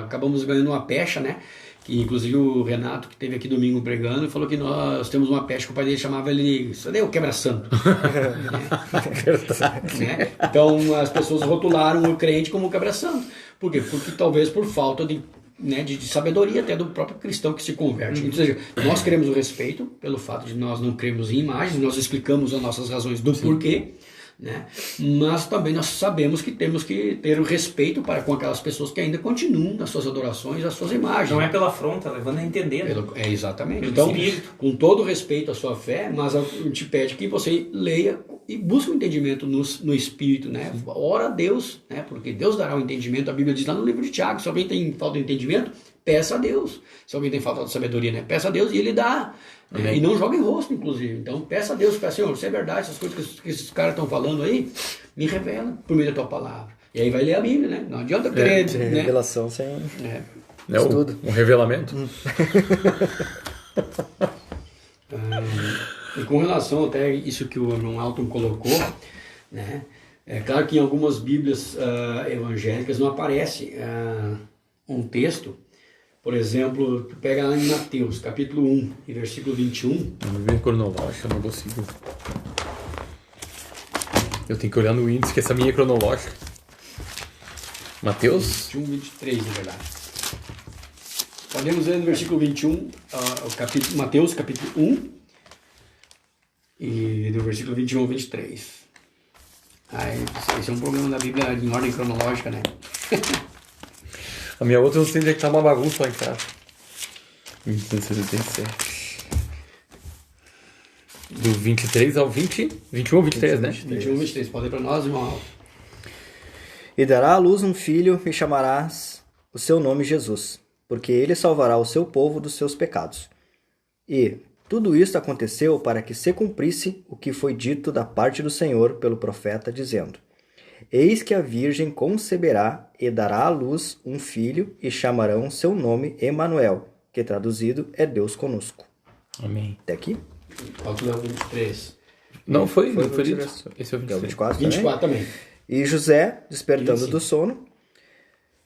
acabamos ganhando uma pecha, né? Que inclusive o Renato, que esteve aqui domingo pregando, falou que nós temos uma pecha que o pai dele chamava ele, isso daí é o quebra-santo. né? Então as pessoas rotularam o crente como quebra-santo. Por quê? Porque talvez por falta de sabedoria até do próprio cristão que se converte. Ou seja, nós queremos o respeito pelo fato de nós não cremos em imagens, nós explicamos as nossas razões do porquê, né? Mas também nós sabemos que temos que ter o respeito para com aquelas pessoas que ainda continuam nas suas adorações, as suas imagens. Não é pela afronta, levando a entender. Exatamente. Então, com todo respeito à sua fé, mas a gente pede que você leia e busque o entendimento no Espírito, né? Ora a Deus, né? Porque Deus dará o entendimento. A Bíblia diz lá no livro de Tiago, se alguém tem falta de entendimento, peça a Deus. Se alguém tem falta de sabedoria, né? Peça a Deus e Ele dá. E não joga em rosto, inclusive. Então, peça a Deus, peça, Senhor, se é verdade, essas coisas que esses caras estão falando aí, me revela por meio da tua palavra. E aí vai ler a Bíblia, né? Não adianta crer. Né? Revelação sem estudo. Um revelamento. E com relação até isso que o irmão Alton colocou, né? É claro que em algumas Bíblias evangélicas não aparece um texto. Por exemplo, tu pega lá em Mateus, capítulo 1, e versículo 21. Não vem cronológica, eu não consigo. Eu tenho que olhar no índice, que essa minha é cronológica. Mateus? 21, 23, na verdade. Podemos ler no versículo 21, Mateus, capítulo 1, e do versículo 21 ao 23. Esse é um problema da Bíblia em ordem cronológica, né? A minha outra eu não sei onde é que tá uma bagunça lá em casa. 1977. Do 23 ao 20? 21 ou 23, né? 21 ou 23. Pode ir para nós, irmão. E dará à luz um filho e chamarás o seu nome Jesus, porque ele salvará o seu povo dos seus pecados. E tudo isto aconteceu para que se cumprisse o que foi dito da parte do Senhor pelo profeta, dizendo: Eis que a virgem conceberá e dará à luz um filho e chamarão seu nome Emanuel, que traduzido é Deus conosco. Amém. Até aqui? Qual que é o 23? Não foi Foi lido. o Esse é o 23. 24 também. 24 também. E José, despertando 25. do sono,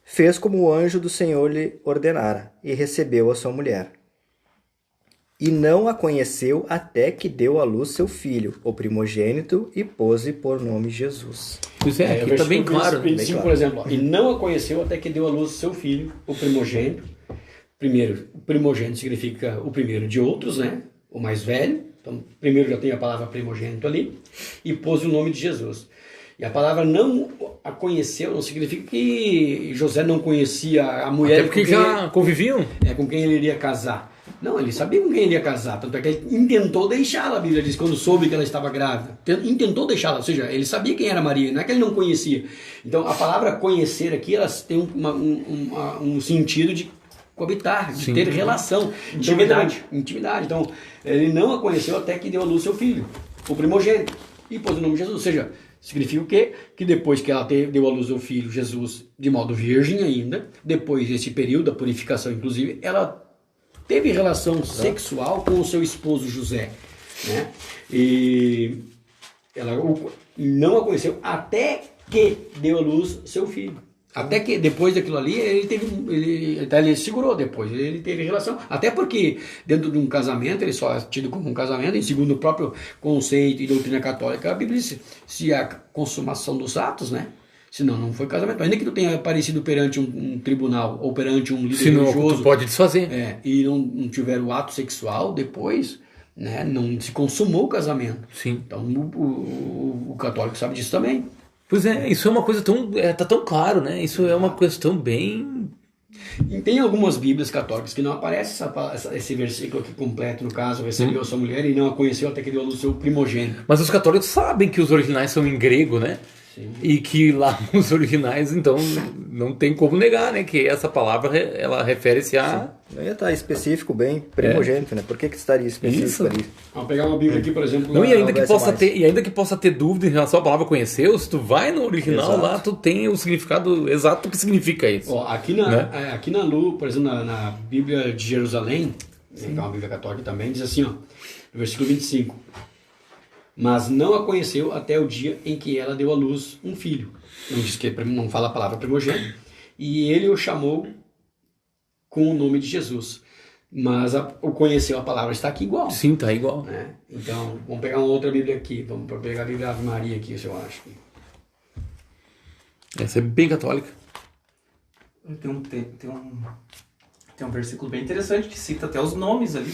fez como o anjo do Senhor lhe ordenara, e recebeu a sua mulher. E não a conheceu até que deu à luz seu filho, o primogênito, e pôs-lhe por nome Jesus. Pois é, aqui tá bem claro. Né? 25, por exemplo, ó, e não a conheceu até que deu à luz seu filho, o primogênito. Primeiro, o primogênito significa o primeiro de outros, né? O mais velho. Então, primeiro já tem a palavra primogênito ali. E pôs o nome de Jesus. E a palavra não a conheceu não significa que José não conhecia a mulher. Até porque já conviviam. Com quem ele iria casar. Não, ele sabia com quem ele ia casar. Tanto é que ele intentou deixá-la, a Bíblia diz, quando soube que ela estava grávida. Intentou deixá-la, ou seja, ele sabia quem era Maria, não é que ele não conhecia. Então, a palavra conhecer aqui, elas tem um sentido de coabitar, de ter relação. Intimidade. Então, ele não a conheceu até que deu à luz seu filho, o primogênito, e pôs o nome de Jesus. Ou seja, significa o quê? Que depois que ela deu à luz ao filho, Jesus, de modo virgem ainda, depois desse período da purificação, inclusive, ela teve relação sexual com o seu esposo José, né? E ela não a conheceu até que deu à luz seu filho. Até que depois daquilo ali, ele segurou depois, ele teve relação. Até porque dentro de um casamento, ele só é tido como um casamento, e segundo o próprio conceito e doutrina católica, a Bíblia diz se a consumação dos atos, né? Senão não foi casamento. Ainda que tu tenha aparecido perante um tribunal ou perante um líder religioso. Tu pode desfazer. E não tiver o ato sexual depois, né, não se consumou o casamento. Sim. Então o católico sabe disso também. Pois é, isso é uma coisa tão... tá tão claro, né? Isso é uma questão bem... E tem algumas bíblias católicas que não aparece esse versículo aqui completo, no caso, recebeu a sua mulher e não a conheceu até que deu à luz seu primogênito. Mas os católicos sabem que os originais são em grego, né? Sim. E que lá nos originais, então, não tem como negar, né? Que essa palavra, ela refere-se a... Não ia estar específico bem, primogênito, né? Por que estaria específico Isso. ali? Vamos pegar uma bíblia aqui, por exemplo... Não, e ainda lá- que possa ter dúvida em relação à palavra conheceu, se tu vai no original, Exato. lá tu tem o significado exato do que significa isso. Ó, aqui na Lu, por exemplo, na Bíblia de Jerusalém, que é uma Bíblia católica também, diz assim, ó, no versículo 25: mas não a conheceu até o dia em que ela deu à luz um filho. Não diz que não fala a palavra primogênito. E ele o chamou com o nome de Jesus. Mas o conheceu, a palavra está aqui igual. Sim, tá igual. Né? Então, vamos pegar uma outra Bíblia aqui. Vamos pegar a Bíblia Ave Maria aqui, eu acho. Essa é bem católica. Tem um versículo bem interessante que cita até os nomes ali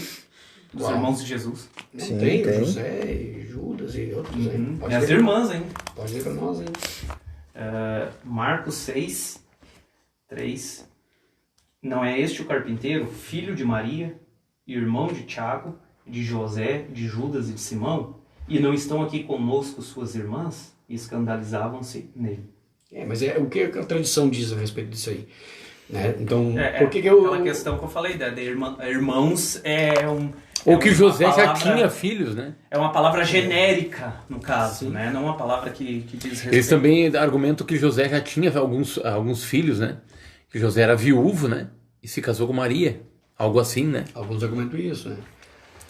dos Uau. irmãos de Jesus. Não Sim, tem, tem. José, e Judas e outros aí. E as irmãs ainda. Pode ler para nós aí. Marcos 6, 3. Não é este o carpinteiro, filho de Maria, irmão de Tiago, de José, de Judas e de Simão? E não estão aqui conosco suas irmãs? E escandalizavam-se nele. Mas o que a tradição diz a respeito disso aí? Né? Então, por que aquela questão que eu falei, de irmãos é um... Ou que José já palavra- tinha filhos, né? É uma palavra genérica, no caso, né? Não uma palavra que diz respeito. Eles também argumentam que José já tinha alguns filhos, né? Que José era viúvo, né? E se casou com Maria. Algo assim, né? Alguns argumentam isso, né?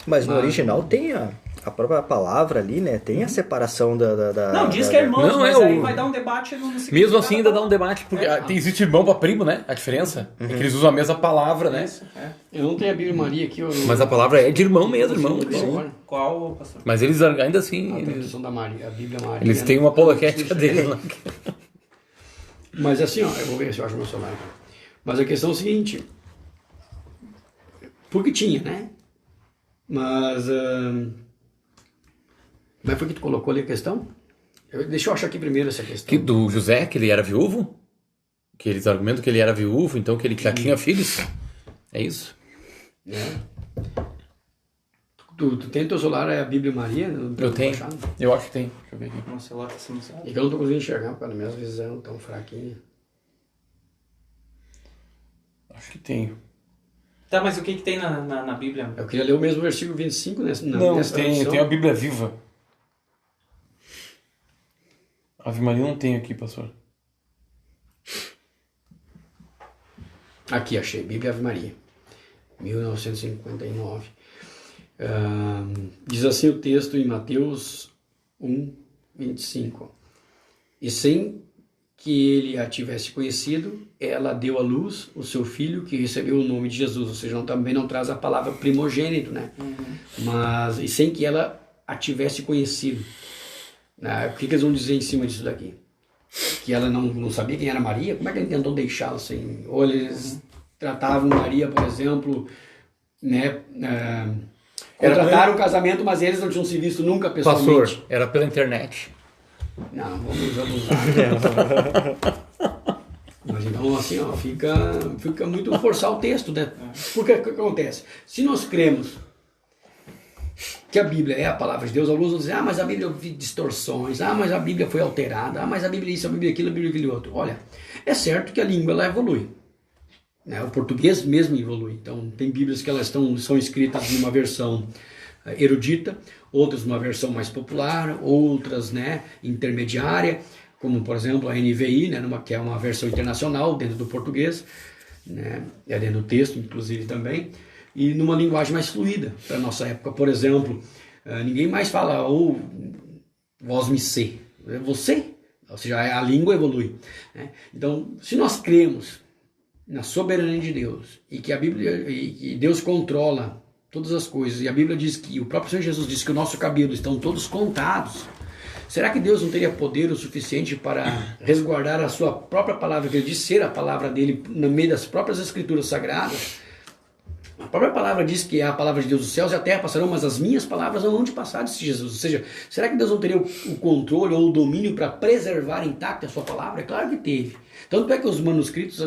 Mas no original tem a própria palavra ali, né? Tem a separação da Não, diz que é irmãos, Não, mas é aí o- vai dar um debate no Mesmo assim ainda dá um debate, porque existe irmão para primo, né? A diferença é que eles usam a mesma palavra, né? Isso, é. Eu não tenho a Bíblia Maria aqui. Mas a palavra é de irmão mesmo, irmão. Sim. Qual, pastor? Mas eles ainda assim, A tradução da Maria, a Bíblia Maria. eles têm uma apologética deles lá. Mas assim, ó, eu vou ver se eu acho meu celular aqui. Mas a questão é o seguinte, porque tinha, né? Mas como foi que tu colocou ali a questão? Deixa eu achar aqui primeiro essa questão. Que do José, que ele era viúvo? Que eles argumentam que ele era viúvo, então que ele já tinha filhos? É isso? Tu tem teu celular, é a Bíblia Maria? Eu tenho. Eu acho que tem. Deixa eu ver aqui. No celular tá sendo usado. É que eu não tô conseguindo enxergar, porque as minhas visões estão fraquinhas. Acho que tenho. Tá, mas o que tem na Bíblia? Eu queria ler o mesmo versículo 25 nessa tradução. tem a Bíblia Viva. Ave Maria não tem aqui, pastor. Aqui, achei. Bíblia Ave Maria. 1959. Diz assim o texto em Mateus 1:25. E sem que ele a tivesse conhecido, ela deu à luz o seu filho, que recebeu o nome de Jesus. Ou seja, também não traz a palavra primogênito, né? Mas, e sem que ela a tivesse conhecido. O que eles vão dizer em cima disso daqui? Que ela não sabia quem era Maria? Como é que ele tentou deixá-la assim? Ou eles tratavam Maria, por exemplo, né? Contrataram o casamento, mas eles não tinham se visto nunca pessoalmente. Pastor, era pela internet. Não, vamos abusar. Mas então, assim, ó, fica muito forçar o texto, né? Porque o que acontece? Se nós cremos que a Bíblia é a palavra de Deus, alguns vão dizer, mas a Bíblia houve distorções, mas a Bíblia foi alterada, mas a Bíblia isso, a Bíblia aquilo, a Bíblia aquilo outro. Olha, é certo que a língua ela evolui. Né? O português mesmo evolui. Então, tem Bíblias que elas são escritas numa versão erudita, outras numa versão mais popular, outras, né, intermediária, como, por exemplo, a NVI, né, que é uma versão internacional dentro do português, né, é dentro do texto, inclusive, também, e numa linguagem mais fluida para a nossa época. Por exemplo, ninguém mais fala vós me sei, você, ou seja, a língua evolui. Né? Então, se nós cremos na soberania de Deus e que a Bíblia e que Deus controla todas as coisas, e a Bíblia diz que o próprio Senhor Jesus disse que o nosso cabelo estão todos contados, será que Deus não teria poder o suficiente para resguardar a sua própria palavra, que ele diz ser a palavra dele no meio das próprias escrituras sagradas? A própria palavra diz que é a palavra de Deus, os céus e a terra passarão, mas as minhas palavras não hão de passar, disse Jesus. Ou seja, será que Deus não teria o controle ou o domínio para preservar intacta a sua palavra? É claro que teve. Tanto é que os manuscritos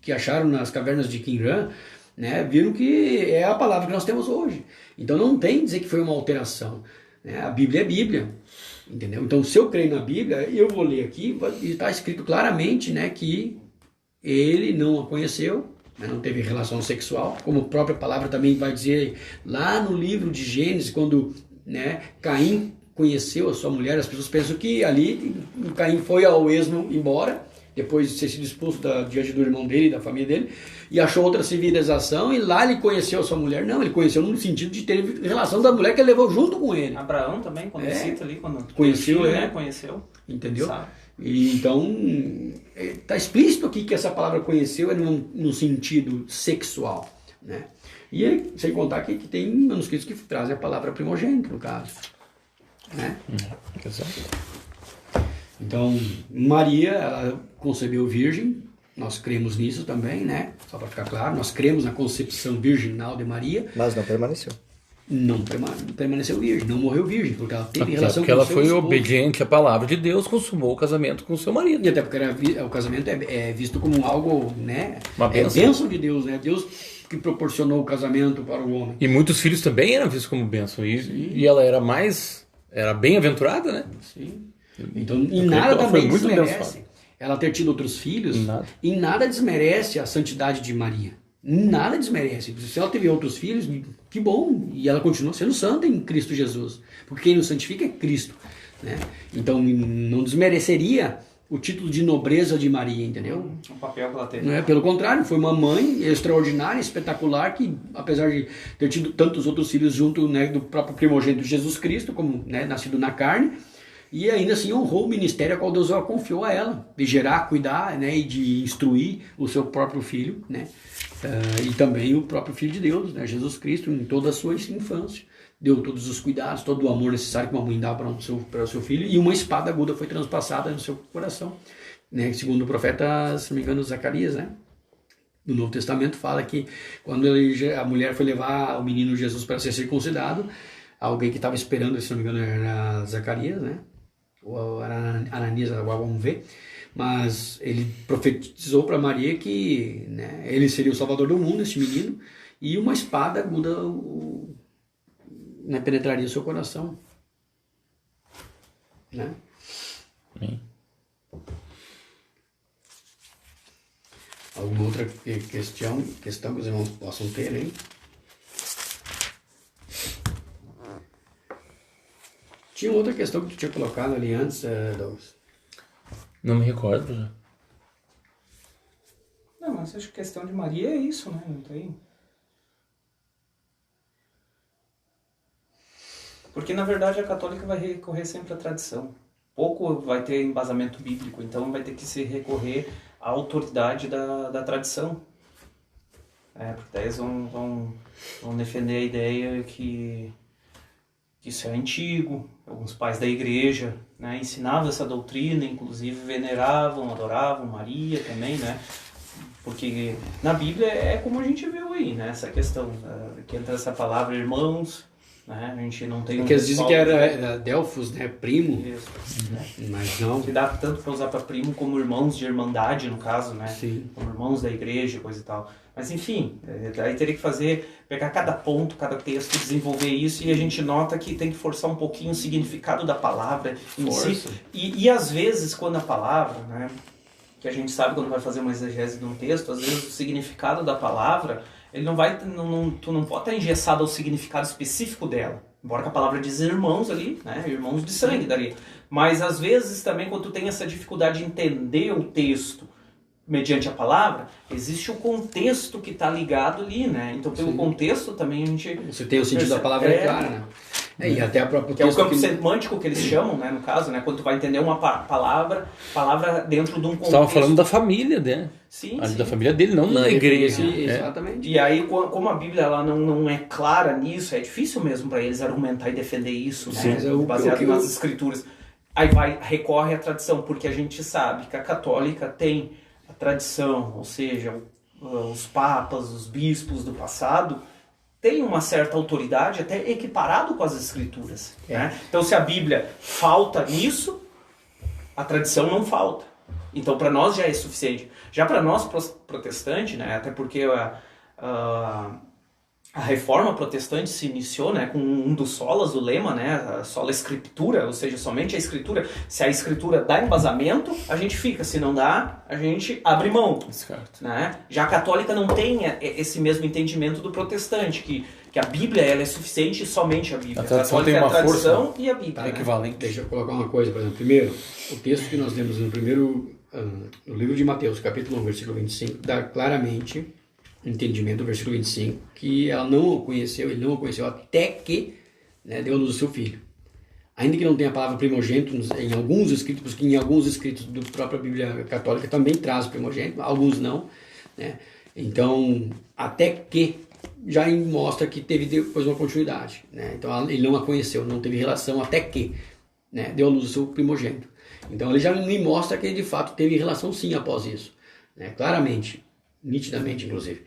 que acharam nas cavernas de Qumran, né, viram que é a palavra que nós temos hoje. Então não tem dizer que foi uma alteração. Né? A Bíblia é Bíblia. Entendeu? Então, se eu creio na Bíblia, eu vou ler aqui, está escrito claramente, né, que ele não a conheceu, né, não teve relação sexual, como a própria palavra também vai dizer lá no livro de Gênesis, quando, né, Caim conheceu a sua mulher. As pessoas pensam que ali Caim foi ao esmo embora, depois de ter sido expulso diante do irmão dele e da família dele, e achou outra civilização, e lá ele conheceu a sua mulher. Não, ele conheceu no sentido de ter relação da mulher que ele levou junto com ele. Abraão também, quando cita ali, quando conheceu, filho, né? Conheceu. Entendeu? Sabe. E então, está explícito aqui que essa palavra conheceu é no sentido sexual, né? E sem contar que tem manuscritos que trazem a palavra primogênito, no caso, né? Exato. Então, Maria, ela concebeu virgem, nós cremos nisso também, né? Só para ficar claro, nós cremos na concepção virginal de Maria. Mas não permaneceu. Não permaneceu virgem, não morreu virgem, porque ela teve relação porque com ela seu foi esposo. Obediente à palavra de Deus, consumou o casamento com o seu marido. E até porque o casamento é visto como algo, né? Uma bênção. É bênção de Deus, né? Deus que proporcionou o casamento para o homem. E muitos filhos também eram vistos como bênção. E ela era bem-aventurada, né? Sim. Então, em nada também desmerece ela ter tido outros filhos, em nada desmerece a santidade de Maria. Em nada desmerece. Se ela teve outros filhos, que bom. E ela continua sendo santa em Cristo Jesus. Porque quem nos santifica é Cristo. Né? Então, não desmereceria o título de nobreza de Maria, entendeu? O papel que ela teve. Não é? Pelo contrário, foi uma mãe extraordinária, espetacular, que apesar de ter tido tantos outros filhos junto, né, do próprio primogênito Jesus Cristo, como, né, nascido na carne, e ainda assim honrou o ministério a qual Deus confiou a ela, de gerar, cuidar, né, e de instruir o seu próprio filho, né, e também o próprio Filho de Deus, né, Jesus Cristo, em toda a sua infância. Deu todos os cuidados, todo o amor necessário que uma mãe dá para o seu filho, e uma espada aguda foi transpassada no seu coração. Né, segundo o profeta, se não me engano, Zacarias, né, no Novo Testamento, fala que quando a mulher foi levar o menino Jesus para ser circuncidado, alguém que estava esperando, se não me engano, era Zacarias, né, ou Ananias, agora vamos ver, mas ele profetizou para Maria que, né, ele seria o salvador do mundo, esse menino, e uma espada aguda né, penetraria o seu coração. Né? Alguma outra questão que os irmãos possam ter, hein? Tinha outra questão que tu tinha colocado ali antes, Douglas. Não me recordo. Não, mas acho que a questão de Maria é isso, né? Não tem... Porque, na verdade, a católica vai recorrer sempre à tradição. Pouco vai ter embasamento bíblico, então vai ter que se recorrer à autoridade da tradição. Porque daí eles vão defender a ideia que isso é antigo. Alguns pais da igreja, né, ensinavam essa doutrina, inclusive veneravam, adoravam Maria também, né? Porque na Bíblia é como a gente viu aí, né? Essa questão, que entra essa palavra irmãos, né? A gente não tem... Porque eles dizem que era Delfos, né? Primo. Isso. Mas não. Que dá tanto para usar para primo como irmãos de irmandade, no caso, né? Sim. Como irmãos da igreja, coisa e tal. Mas enfim, aí teria que pegar cada ponto, cada texto, desenvolver isso, e a gente nota que tem que forçar um pouquinho o significado da palavra em si. E às vezes, quando a palavra, né, que a gente sabe quando vai fazer uma exegese de um texto, às vezes o significado da palavra, ele não vai, tu não pode estar engessado ao significado específico dela. Embora que a palavra diz irmãos ali, né, irmãos de sangue dali. Mas às vezes também quando tu tem essa dificuldade de entender o texto, mediante a palavra, existe o contexto que está ligado ali, né? Então, pelo contexto também a gente... Você tem o sentido da palavra claro, né? E até a própria... Que é o campo semântico que eles chamam, né? No caso, né? Quando tu vai entender uma palavra dentro de um contexto... Estava falando da família, né? Sim. Da família dele, não na igreja. Exatamente. E aí, como a Bíblia ela não é clara nisso, é difícil mesmo para eles argumentar e defender isso, né? Sim. Baseado nas escrituras. Aí recorre à tradição, porque a gente sabe que a católica tem a tradição, ou seja, os papas, os bispos do passado, têm uma certa autoridade até equiparado com as escrituras. Né? Então, se a Bíblia falta nisso, a tradição não falta. Então, para nós já é suficiente. Já para nós, protestantes, né? Até porque a reforma protestante se iniciou, né, com um dos solas, o lema, né, a sola escritura, ou seja, somente a escritura. Se a escritura dá embasamento, a gente fica. Se não dá, a gente abre mão. Certo. Né? Já a católica não tem esse mesmo entendimento do protestante, que a Bíblia ela é suficiente e somente a Bíblia. A tradição tem uma tradição força e a Bíblia. né? Equivalente. Deixa eu colocar uma coisa, por exemplo. Primeiro, o texto que nós lemos no livro de Mateus, capítulo 1, versículo 25, dá claramente entendimento do versículo 25, que ele não o conheceu até que, né, deu a luz ao seu filho. Ainda que não tenha a palavra primogênito em alguns escritos, porque em alguns escritos da própria Bíblia Católica também traz o primogênito, alguns não, né? Então, até que já mostra que teve depois uma continuidade, né? Então, ele não a conheceu, não teve relação até que, né, deu a luz ao seu primogênito. Então, ele já me mostra que ele de fato teve relação sim após isso, né? Claramente, nitidamente, inclusive.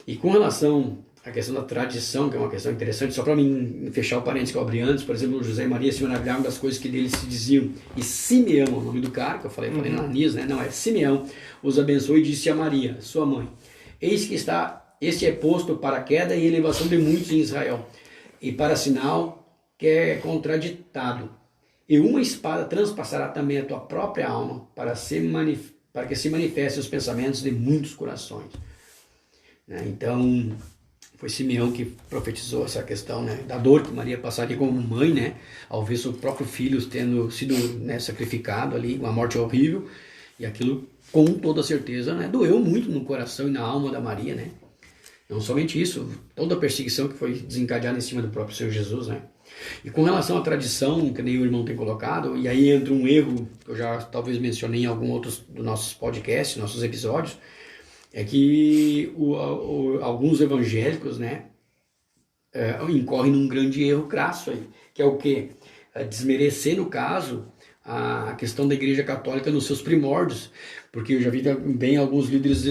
E com relação à questão da tradição, que é uma questão interessante, só para mim fechar o parênteses que eu abri antes, por exemplo, José e Maria se maravilhavam das coisas que deles se diziam. E Simeão, o nome do cara, que eu falei na Ananias, né? Não, é Simeão, os abençoou e disse a Maria, sua mãe, eis que este é posto para a queda e elevação de muitos em Israel, e para sinal que é contraditado. E uma espada transpassará também a tua própria alma, para que se manifestem os pensamentos de muitos corações. Então, foi Simeão que profetizou essa questão, né, da dor que Maria passaria como mãe, né, ao ver seu próprio filho tendo sido, né, sacrificado ali, uma morte horrível, e aquilo, com toda certeza, né, doeu muito no coração e na alma da Maria, né. Não somente isso, toda a perseguição que foi desencadeada em cima do próprio Senhor Jesus, né. E com relação à tradição, que nem o irmão tem colocado, e aí entra um erro que eu já talvez mencionei em algum outros dos nossos podcasts, nossos episódios, é que alguns evangélicos, né, incorrem num grande erro crasso aí, que é o quê? Desmerecer, no caso, a questão da Igreja Católica nos seus primórdios, porque eu já vi bem alguns líderes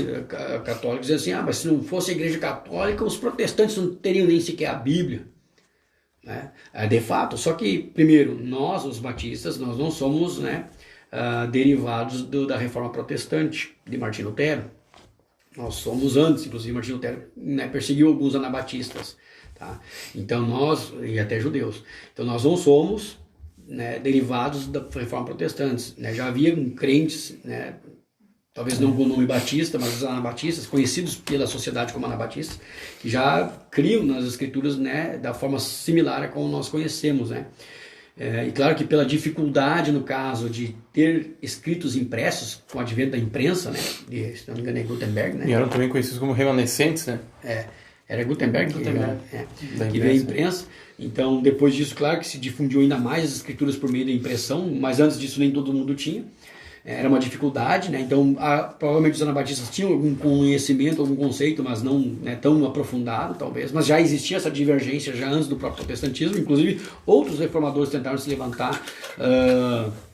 católicos dizendo assim, mas se não fosse a Igreja Católica, os protestantes não teriam nem sequer a Bíblia. Né? De fato, só que, primeiro, nós, os batistas, nós não somos, né, derivados da Reforma Protestante de Martim Lutero. Nós somos antes, inclusive Martim Lutero, né, perseguiu alguns anabatistas, tá? Então nós, e até judeus, então nós não somos, né, derivados da Reforma Protestante, né? Já havia crentes, né, talvez não com o nome batista, mas os anabatistas, conhecidos pela sociedade como anabatistas, que já criam nas escrituras, né, da forma similar a como nós conhecemos, né? E claro que pela dificuldade, no caso, de ter escritos impressos, com o advento da imprensa, né, se não me engano é Gutenberg, né? E eram também conhecidos como remanescentes, né? Era Gutenberg, Gutenberg. Que veio a imprensa. Então, depois disso, claro que se difundiu ainda mais as escrituras por meio da impressão, mas antes disso nem todo mundo tinha. Era uma dificuldade, né? Então, provavelmente os anabatistas tinham algum conhecimento, algum conceito, mas não, né, tão aprofundado, talvez. Mas já existia essa divergência já antes do próprio protestantismo. Inclusive, outros reformadores tentaram se levantar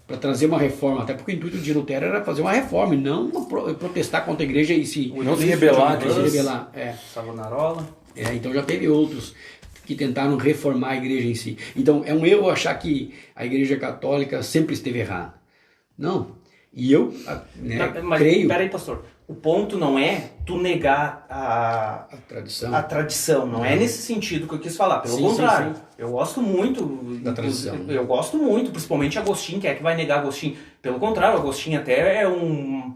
para trazer uma reforma, até porque o intuito de Lutero era fazer uma reforma e não protestar contra a igreja e não se rebelar. Savonarola. Então já teve outros que tentaram reformar a igreja em si. Então é um erro achar que a igreja católica sempre esteve errada. Não. E eu creio... Peraí, pastor. O ponto não é tu negar a tradição. Não é nesse sentido que eu quis falar. Pelo contrário. Sim. Eu gosto muito da tradição. Eu gosto muito, principalmente Agostinho. Quem é que vai negar Agostinho? Pelo contrário, Agostinho até é um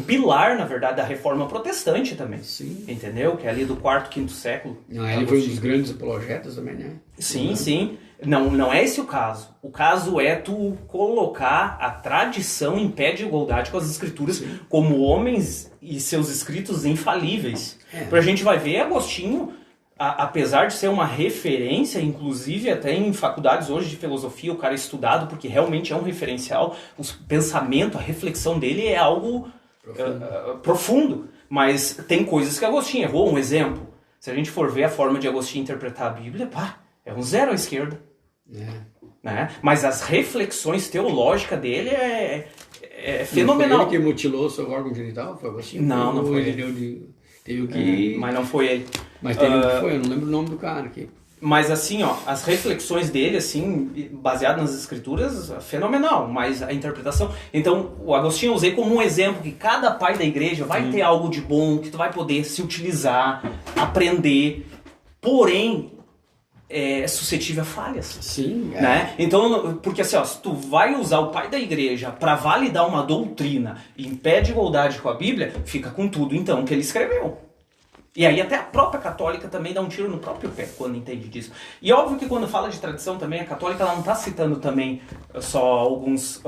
pilar, na verdade, da reforma protestante também. Sim. Entendeu? Que é ali do 4º, 5º século. Não, ele foi um dos grandes apologetas também, né? Sim, sim. Não é esse o caso. O caso é tu colocar a tradição em pé de igualdade com as escrituras, sim, como homens e seus escritos infalíveis. A gente vai ver Agostinho, apesar de ser uma referência, inclusive até em faculdades hoje de filosofia, o cara é estudado porque realmente é um referencial, o pensamento, a reflexão dele é algo profundo. Mas tem coisas que Agostinho errou. Um exemplo, se a gente for ver a forma de Agostinho interpretar a Bíblia, é um 0 à esquerda. Né? Mas as reflexões teológicas dele é fenomenal. Foi ele que mutilou seu órgão genital? Foi Agostinho? Não foi ele. Teve que... mas não foi ele. Mas teve que foi, eu não lembro o nome do cara aqui. Mas assim, as reflexões dele, assim, baseadas nas escrituras, fenomenal. Mas a interpretação... Então, o Agostinho eu usei como um exemplo que cada pai da igreja vai ter algo de bom, que tu vai poder se utilizar, aprender. Porém, é suscetível a falhas. Sim. Né? Então, porque assim, se tu vai usar o pai da igreja para validar uma doutrina em pé de igualdade com a Bíblia, fica com tudo então que ele escreveu. E aí até a própria católica também dá um tiro no próprio pé quando entende disso. E óbvio que quando fala de tradição também, a católica ela não está citando também só alguns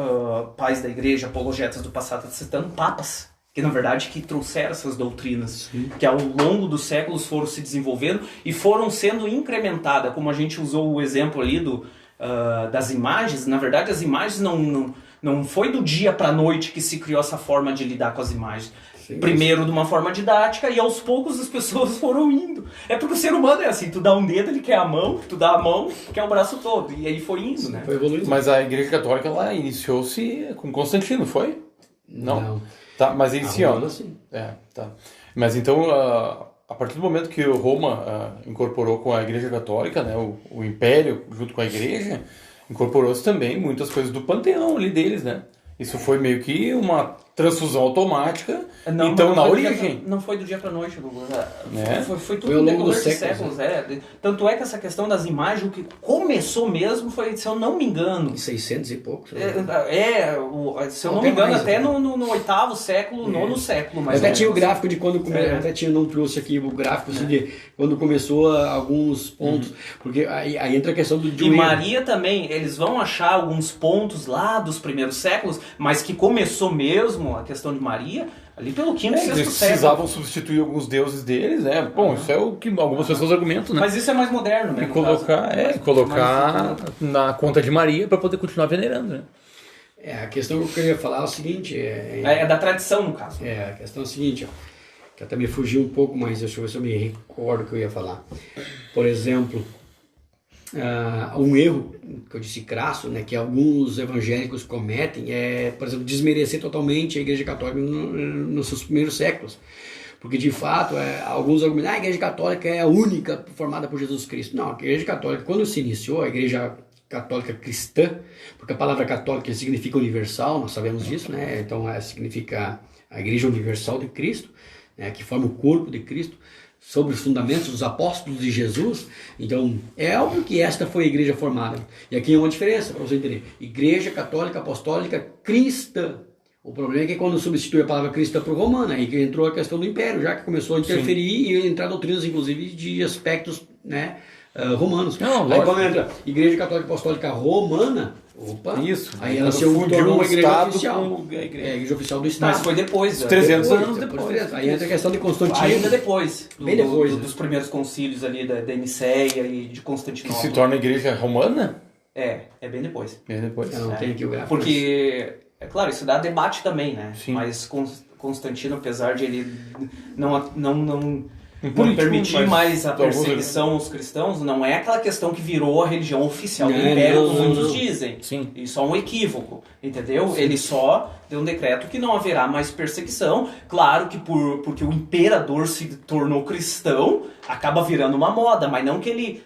pais da igreja, apologetas do passado, está citando papas. Que na verdade que trouxeram essas doutrinas, sim, que ao longo dos séculos foram se desenvolvendo e foram sendo incrementadas, como a gente usou o exemplo ali das imagens. Na verdade as imagens não foi do dia para a noite que se criou essa forma de lidar com as imagens. Sim, primeiro de uma forma didática e aos poucos as pessoas foram indo. É porque o ser humano é assim, tu dá um dedo, ele quer a mão, tu dá a mão, quer o braço todo. E aí foi indo, né? Foi evoluindo. Mas a Igreja Católica ela iniciou-se com Constantino, foi? Não. Tá, mas esse ano. Tá. Mas então, a partir do momento que Roma incorporou com a Igreja Católica, né, o Império junto com a Igreja, incorporou-se também muitas coisas do panteão ali deles, né? Isso foi meio que uma transfusão automática. Então, na origem. Não foi do dia para noite, Douglas. Foi tudo ao longo dos séculos. Tanto é que essa questão das imagens, o que começou mesmo foi, se eu não me engano... Em 600 e poucos. Se eu não me engano, mais, até no 8º século, 9º século. Mas até tinha o gráfico de quando começou. Até não trouxe aqui o gráfico assim, de quando começou alguns pontos. Porque aí entra a questão do... E Maria também, eles vão achar alguns pontos lá dos primeiros séculos, mas que começou mesmo a questão de Maria ali pelo 5º e 6º século. Eles precisavam substituir alguns deuses deles, né? Bom, isso é o que algumas pessoas argumentam, né? Mas isso é mais moderno, né? E colocar na conta de Maria para poder continuar venerando, né? A questão que eu queria falar é o seguinte... É da tradição, no caso. A questão é o seguinte, que até me fugiu um pouco, mas deixa eu ver se eu me recordo o que eu ia falar. Por exemplo... um erro que eu disse crasso, né, que alguns evangélicos cometem é, por exemplo, desmerecer totalmente a Igreja Católica nos seus primeiros séculos, porque de fato alguns argumentam a Igreja Católica é a única formada por Jesus Cristo. Não, a Igreja Católica, quando se iniciou, a Igreja Católica cristã, porque a palavra católica significa universal, nós sabemos disso, né? Então significa a Igreja Universal de Cristo, né, que forma o corpo de Cristo, sobre os fundamentos dos apóstolos de Jesus. Então, é óbvio que esta foi a igreja formada. E aqui é uma diferença, para você entender. Igreja Católica Apostólica Cristã. O problema é que quando substitui a palavra cristã por romana, aí que entrou a questão do império, já que começou a interferir e entrar doutrinas, inclusive, de aspectos, né, romanos. Não, aí quando entra Igreja Católica Apostólica Romana, Opa, Isso. aí ela quando se tornou fundiu uma o igreja Estado oficial. com a igreja. É, a igreja oficial do Estado. Mas foi depois. 300 anos depois. Aí entra a questão de Constantino. Ainda depois. Bem depois, né? Dos primeiros concílios ali da Nicéia e de Que Constantinopla. se torna a igreja romana? É bem depois. E depois. Eu não tenho aqui o gráfico. Porque, é claro, isso dá debate também, né? Sim. Mas Constantino, apesar de ele não político, permitir mas mais a alguns- perseguição aos cristãos, não é aquela questão que virou a religião oficial do Não, Império, não, como muitos não. dizem. Sim. Isso é um equívoco, entendeu? Ele só deu um decreto que não haverá mais perseguição. Claro que porque o imperador se tornou cristão, acaba virando uma moda, mas não que ele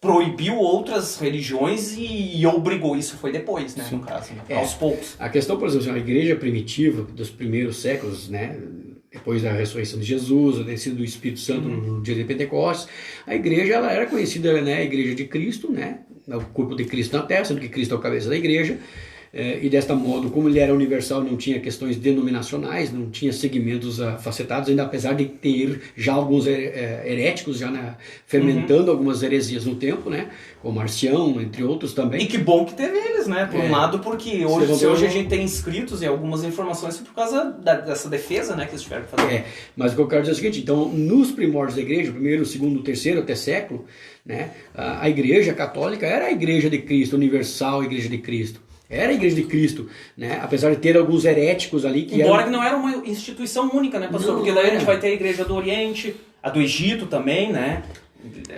proibiu outras religiões e obrigou. Isso foi depois, né, no caso, né? Aos poucos. A questão, por exemplo, a igreja primitiva dos primeiros séculos, né, depois da ressurreição de Jesus, a descida do Espírito Santo no dia de Pentecostes, a igreja ela era conhecida, né, a igreja de Cristo, né, o corpo de Cristo na terra, sendo que Cristo é o cabeça da igreja. E desta modo, como ele era universal, não tinha questões denominacionais, não tinha segmentos facetados, ainda apesar de ter já alguns heréticos já fermentando algumas heresias no tempo, né? Como Marcião, entre outros também. E que bom que teve eles, né? Por um lado, porque hoje a gente tem inscritos e algumas informações por causa dessa defesa, né, que eles tiveram que fazer. Mas o que eu quero dizer é o seguinte, então, nos primórdios da igreja, primeiro, segundo, terceiro até século, né, a igreja católica era a igreja de Cristo, universal, a igreja de Cristo. Era a igreja de Cristo, né? Apesar de ter alguns heréticos ali que Embora que não era uma instituição única, né, pastor? Não, porque daí a gente vai ter a igreja do Oriente, a do Egito também, né?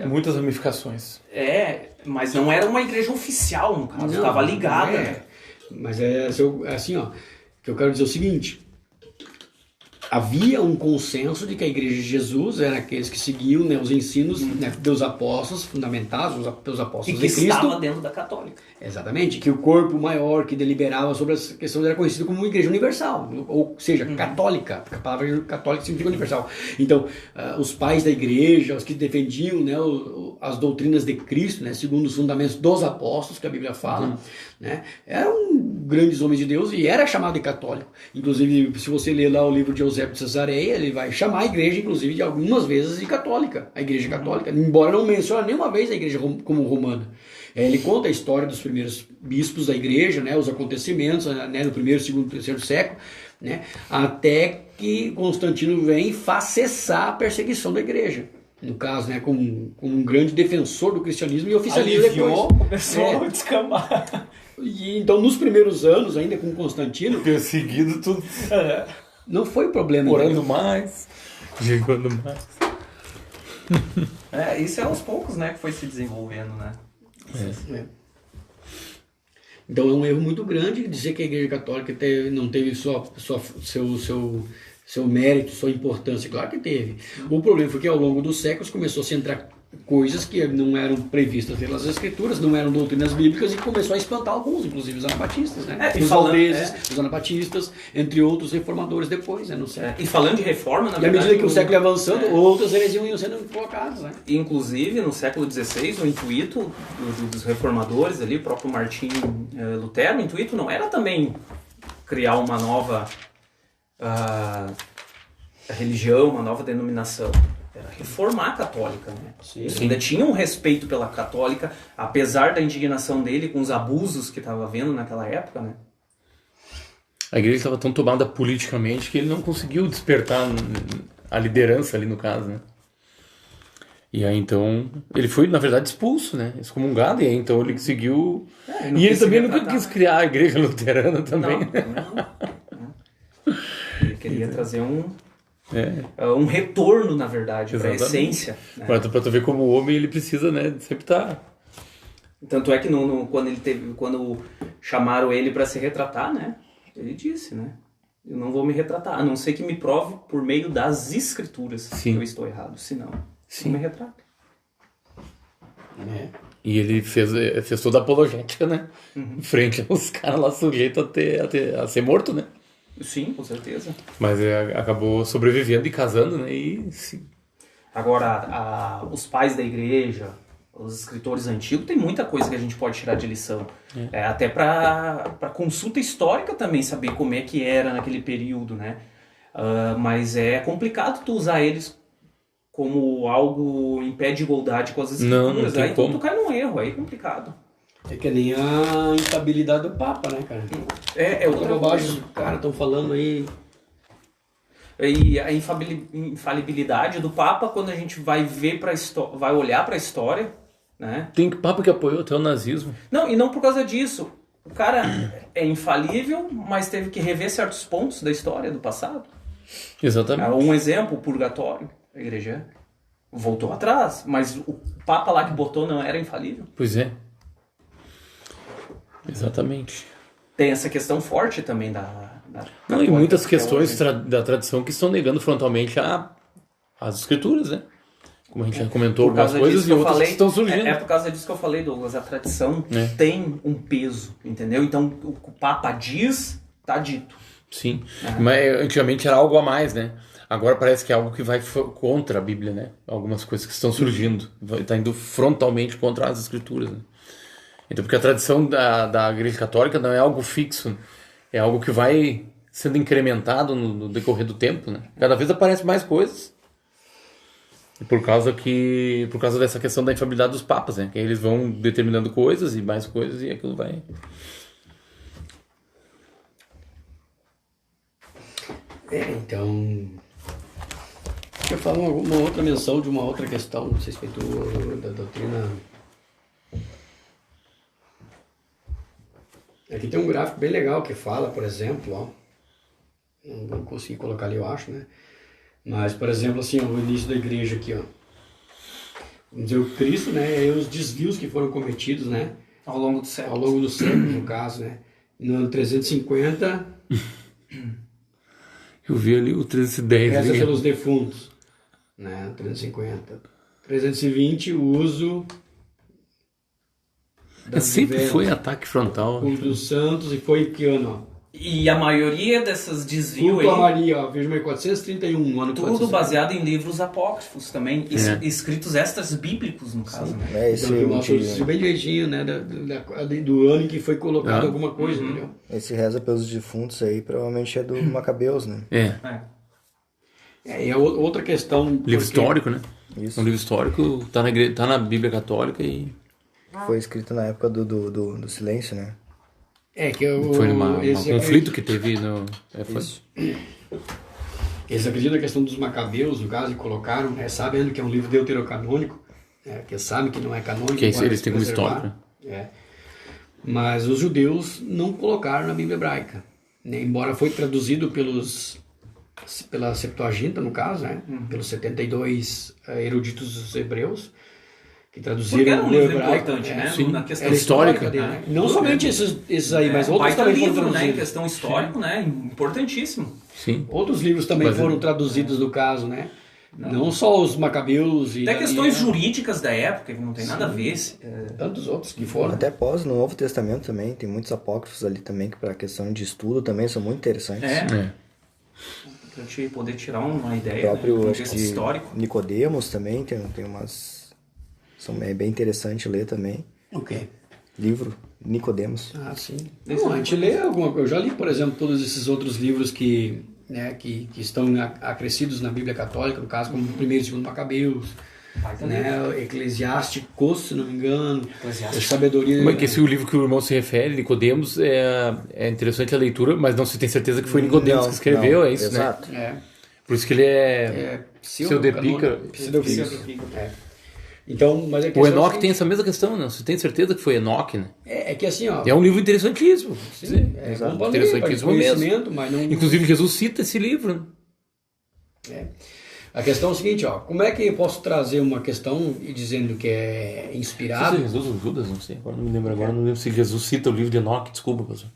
Muitas ramificações. Mas não era uma igreja oficial, no caso. Estava ligada. Né? Mas é assim, ó, que eu quero dizer o seguinte. Havia um consenso de que a igreja de Jesus era aqueles que seguiam, né, os ensinos, né, dos apóstolos, fundamentados pelos apóstolos E de que Cristo. estava dentro da católica. Exatamente, que o corpo maior que deliberava sobre essa questão era conhecido como uma igreja universal, ou seja, católica, porque a palavra católica significa universal. Então, os pais da igreja, os que defendiam, né, as doutrinas de Cristo, né, segundo os fundamentos dos apóstolos, que a Bíblia fala, né, eram grandes homens de Deus e era chamado de católico. Inclusive, se você ler lá o livro de Eusébio de Cesareia, ele vai chamar a igreja, inclusive, de algumas vezes de católica, a igreja católica, embora não mencione nenhuma vez a igreja como romana. Ele conta a história dos primeiros bispos da igreja, né, os acontecimentos, né, no primeiro, segundo, terceiro século, né, até que Constantino vem e faz cessar a perseguição da igreja. No caso, né, como um grande defensor do cristianismo e oficialismo Aliviou, depois. começou a descambar. E, então, nos primeiros anos, ainda com Constantino, Perseguido, tudo. não foi problema. Orando mais, jejuando mais. Isso é aos poucos, né, que foi se desenvolvendo, né? Então é um erro muito grande dizer que a Igreja Católica não teve seu mérito, sua importância. Claro que teve. O problema foi que ao longo dos séculos começou a se entrar coisas que não eram previstas pelas Escrituras, não eram doutrinas bíblicas e começou a espantar alguns, inclusive os anabatistas, né? Os valdeses, os anabatistas, entre outros reformadores depois, né, no século. E falando de reforma, na E à verdade... medida que o século ia avançando, outras heresias iam sendo colocadas, né? Inclusive, no século XVI, o intuito dos reformadores ali, o próprio Martim Lutero, o intuito não era também criar uma nova religião, uma nova denominação. Era reformar a católica, né? Sim. Ainda tinha um respeito pela católica, apesar da indignação dele com os abusos que estava havendo naquela época, né? A igreja estava tão tomada politicamente que ele não conseguiu despertar a liderança ali no caso, né? E aí então, ele foi na verdade expulso, né? Excomungado, e aí então ele seguiu... E ele também nunca quis criar a igreja luterana também. Não. Ele queria trazer um retorno, na verdade, para a essência. Né? Para tu ver como o homem ele precisa, né, sempre estar... Tanto é que quando chamaram ele para se retratar, né, ele disse, né, eu não vou me retratar, a não ser que me prove por meio das escrituras que eu estou errado, senão não me retrato. E ele fez toda a apologética, né, em frente aos caras lá sujeitos a ser morto, né. Sim, com certeza. Mas acabou sobrevivendo e casando, né? E sim. Agora, os pais da igreja, os escritores antigos, tem muita coisa que a gente pode tirar de lição. Até para consulta histórica também, saber como é que era naquele período, né? Mas é complicado tu usar eles como algo em pé de igualdade com as escrituras. Não tem aí como. tu cai num erro, aí é complicado. É que nem a instabilidade do Papa, né, cara? É outra bobagem coisa. os caras estão falando aí. E a infalibilidade do Papa, quando a gente vai ver vai olhar para a história, né? Tem papa que apoiou até o nazismo. Não, e não por causa disso. O cara é infalível, mas teve que rever certos pontos da história do passado. Exatamente. Um exemplo, o purgatório. A igreja voltou atrás, mas o Papa lá que botou não era infalível. Pois é. Exatamente. Tem essa questão forte também Não, e muitas até questões hoje. da tradição que estão negando frontalmente as escrituras, né? Como a gente já comentou Por algumas causa coisas disso e que eu outras falei, que estão surgindo. É por causa disso que eu falei, Douglas. A tradição É. tem um peso, entendeu? Então, o que o Papa diz, tá dito. Sim, mas antigamente era algo a mais, né? Agora parece que é algo que vai contra a Bíblia, né? Algumas coisas que estão surgindo. Está indo frontalmente contra as escrituras, né? Então, porque a tradição da Igreja Católica não é algo fixo, é algo que vai sendo incrementado no decorrer do tempo, né? Cada vez aparecem mais coisas. E por causa dessa questão da infabilidade dos papas, né? Que eles vão determinando coisas e mais coisas e aquilo vai... Então... Deixa eu falar uma outra menção de uma outra questão, não sei se foi da doutrina... Aqui tem um gráfico bem legal que fala, por exemplo, ó, não vou conseguir colocar ali, eu acho, né? Mas, por exemplo, assim, o início da igreja aqui, ó. Vamos dizer, o Cristo, né? E os desvios que foram cometidos, né? Ao longo do século. Ao longo do século, no caso, né? No ano 350, Eu vi ali o 310 reza ali. pelos defuntos, né? 350. 320, o uso Sempre velas, foi ataque frontal. culto dos santos, e foi que ano, ó? E a maioria dessas desvios Culto a aí, Maria, ó, Virgem Maria, 431, no ano tudo 431. baseado em livros apócrifos também, escritos extras bíblicos, no caso, né? É, esse, Então, que mostra bem direitinho, né, do ano em que foi colocado alguma coisa, entendeu? esse reza pelos defuntos aí provavelmente é do Macabeus, né? É. E a outra questão... Livro histórico, né? Isso. Um livro histórico, tá na Bíblia Católica e Foi escrito na época do silêncio, né? É que foi um conflito que teve no... Foi. Eles acreditam na questão dos Macabeus, no caso, e colocaram, né, sabendo que é um livro deuterocanônico, que sabem que não é canônico. Que podem eles têm como preservar, histórico, né? Mas os judeus não colocaram na Bíblia hebraica, né? Embora foi traduzido pela Septuaginta, no caso, né? Pelos 72 eruditos hebreus, que traduziram Porque era um o livro hebraico, importante, né? Sim. Na questão Era histórica, dele, né? Não somente esses aí, mas outros baita também foram livro, né? Em traduzidos. questão histórica, né? Importantíssimo. Sim. Outros livros também Mas foram traduzidos no caso, né? Não só os Macabeus e Até questões Daniel, jurídicas da época, que não tem nada a ver. tantos outros que foram. Até pós, no Novo Testamento também, tem muitos apócrifos ali também que para questão de estudo também são muito interessantes. É. Pra te poder tirar uma O ideia, próprio, né? Um acho contexto que histórico. Nicodemos também tem umas... É bem interessante ler também. O quê? Livro, Nicodemos. Ah, sim. Não, a gente lê alguma coisa. Eu já li, por exemplo, todos esses outros livros que estão acrescidos na Bíblia Católica, no caso, como o primeiro e segundo Macabeus, né? Eclesiásticos, se não me engano, Sabedoria. Mas que esse o livro que o irmão se refere, Nicodemos, é interessante a leitura, mas não se tem certeza que foi Nicodemos que escreveu, não, é isso, exato. né? Por isso que ele é pseudepica. Então, mas O Enoque tem essa mesma questão, não? Você tem certeza que foi Enoque, né? É que assim, ó. É um livro interessantíssimo. Sim, é bom pra ler, interessantíssimo para mesmo. conhecimento, mas não... Inclusive, Jesus cita esse livro. Né? A questão é o seguinte, ó. Como é que eu posso trazer uma questão e dizendo que é inspirado? Jesus ou Judas, não sei. Agora não me lembro. Agora não lembro se Jesus cita o livro de Enoque. Desculpa, pessoal.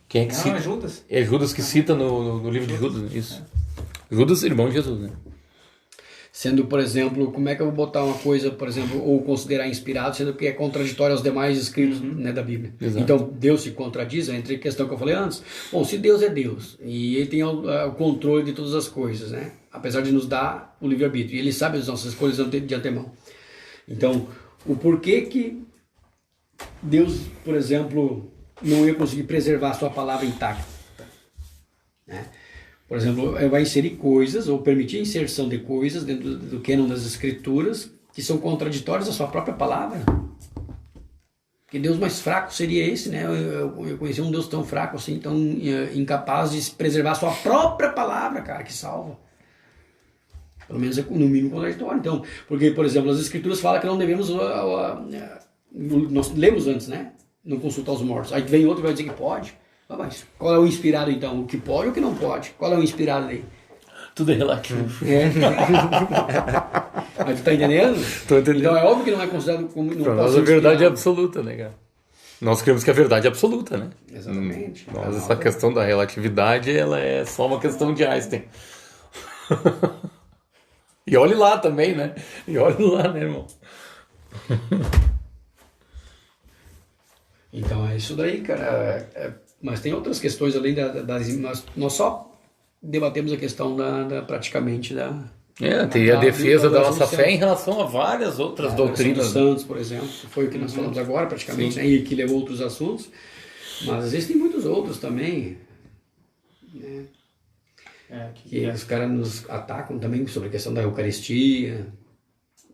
Quem é que cita? Não, é Judas. É Judas que cita no livro de Judas, isso. Judas, irmão de Jesus, né? Sendo, por exemplo, como é que eu vou botar uma coisa, por exemplo, ou considerar inspirado, sendo que é contraditório aos demais escritos, né, da Bíblia. Exato. Então, Deus se contradiz, entre a questão que eu falei antes. Bom, se Deus é Deus, e Ele tem o controle de todas as coisas, né? Apesar de nos dar o livre-arbítrio, e Ele sabe as nossas escolhas de antemão. Então, o porquê que Deus, por exemplo, não ia conseguir preservar a sua palavra intacta, né? Por exemplo, vai inserir coisas, ou permitir a inserção de coisas dentro do cânon das escrituras que são contraditórias à sua própria palavra. Que Deus mais fraco seria esse, né? Eu conheci um Deus tão fraco assim, tão incapaz de preservar a sua própria palavra, cara, que salva. Pelo menos é no mínimo contraditório. Então, porque, por exemplo, as Escrituras falam que não devemos... nós lemos antes, né? Não consultar os mortos. Aí vem outro e vai dizer que pode. Mas qual é o inspirado então? O que pode ou o que não pode? Qual é o inspirado aí? Tudo é relativo. Mas tu tá entendendo? Tô entendendo. Então é óbvio que não é considerado como... Para nós a verdade é absoluta, né, cara? Nós cremos que a verdade é absoluta, né? Exatamente. Nós, essa questão da relatividade, ela é só uma questão de Einstein. E olhe lá também, né? E olhe lá, né, irmão? Então é isso daí, cara. Mas tem outras questões além das... Nós só debatemos a questão praticamente da... tem a defesa da nossa fé em relação a várias outras doutrinas. Dos santos, por exemplo, que foi o que nós falamos agora, praticamente, né? E que levou outros assuntos. Mas existem muitos outros também, né? Que os caras nos atacam também sobre a questão da Eucaristia.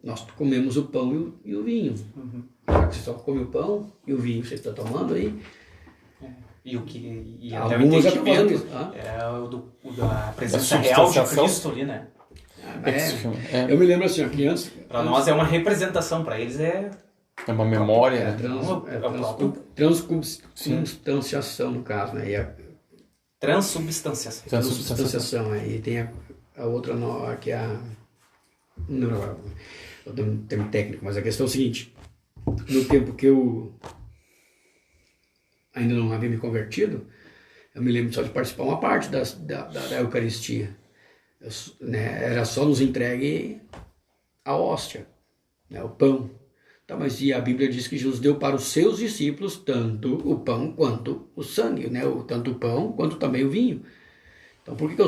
Nós comemos o pão e o vinho. Já que você só come o pão e o vinho que você está tomando aí. E até o algumas já entendimento estão fazendo da presença real de Cristo ali, né? Eu me lembro assim, que antes... Para nós é uma representação, para eles é uma memória. Transubstanciação, no caso, né? Transubstanciação. E tem a outra, que é a... Não lembro agora o termo técnico, mas a questão é o seguinte: no tempo que eu ainda não havia me convertido, eu me lembro só de participar uma parte da Eucaristia. Era só nos entregue a hóstia, né, o pão. Então, mas a Bíblia diz que Jesus deu para os seus discípulos tanto o pão quanto o sangue, né, tanto o pão quanto também o vinho. Então, por que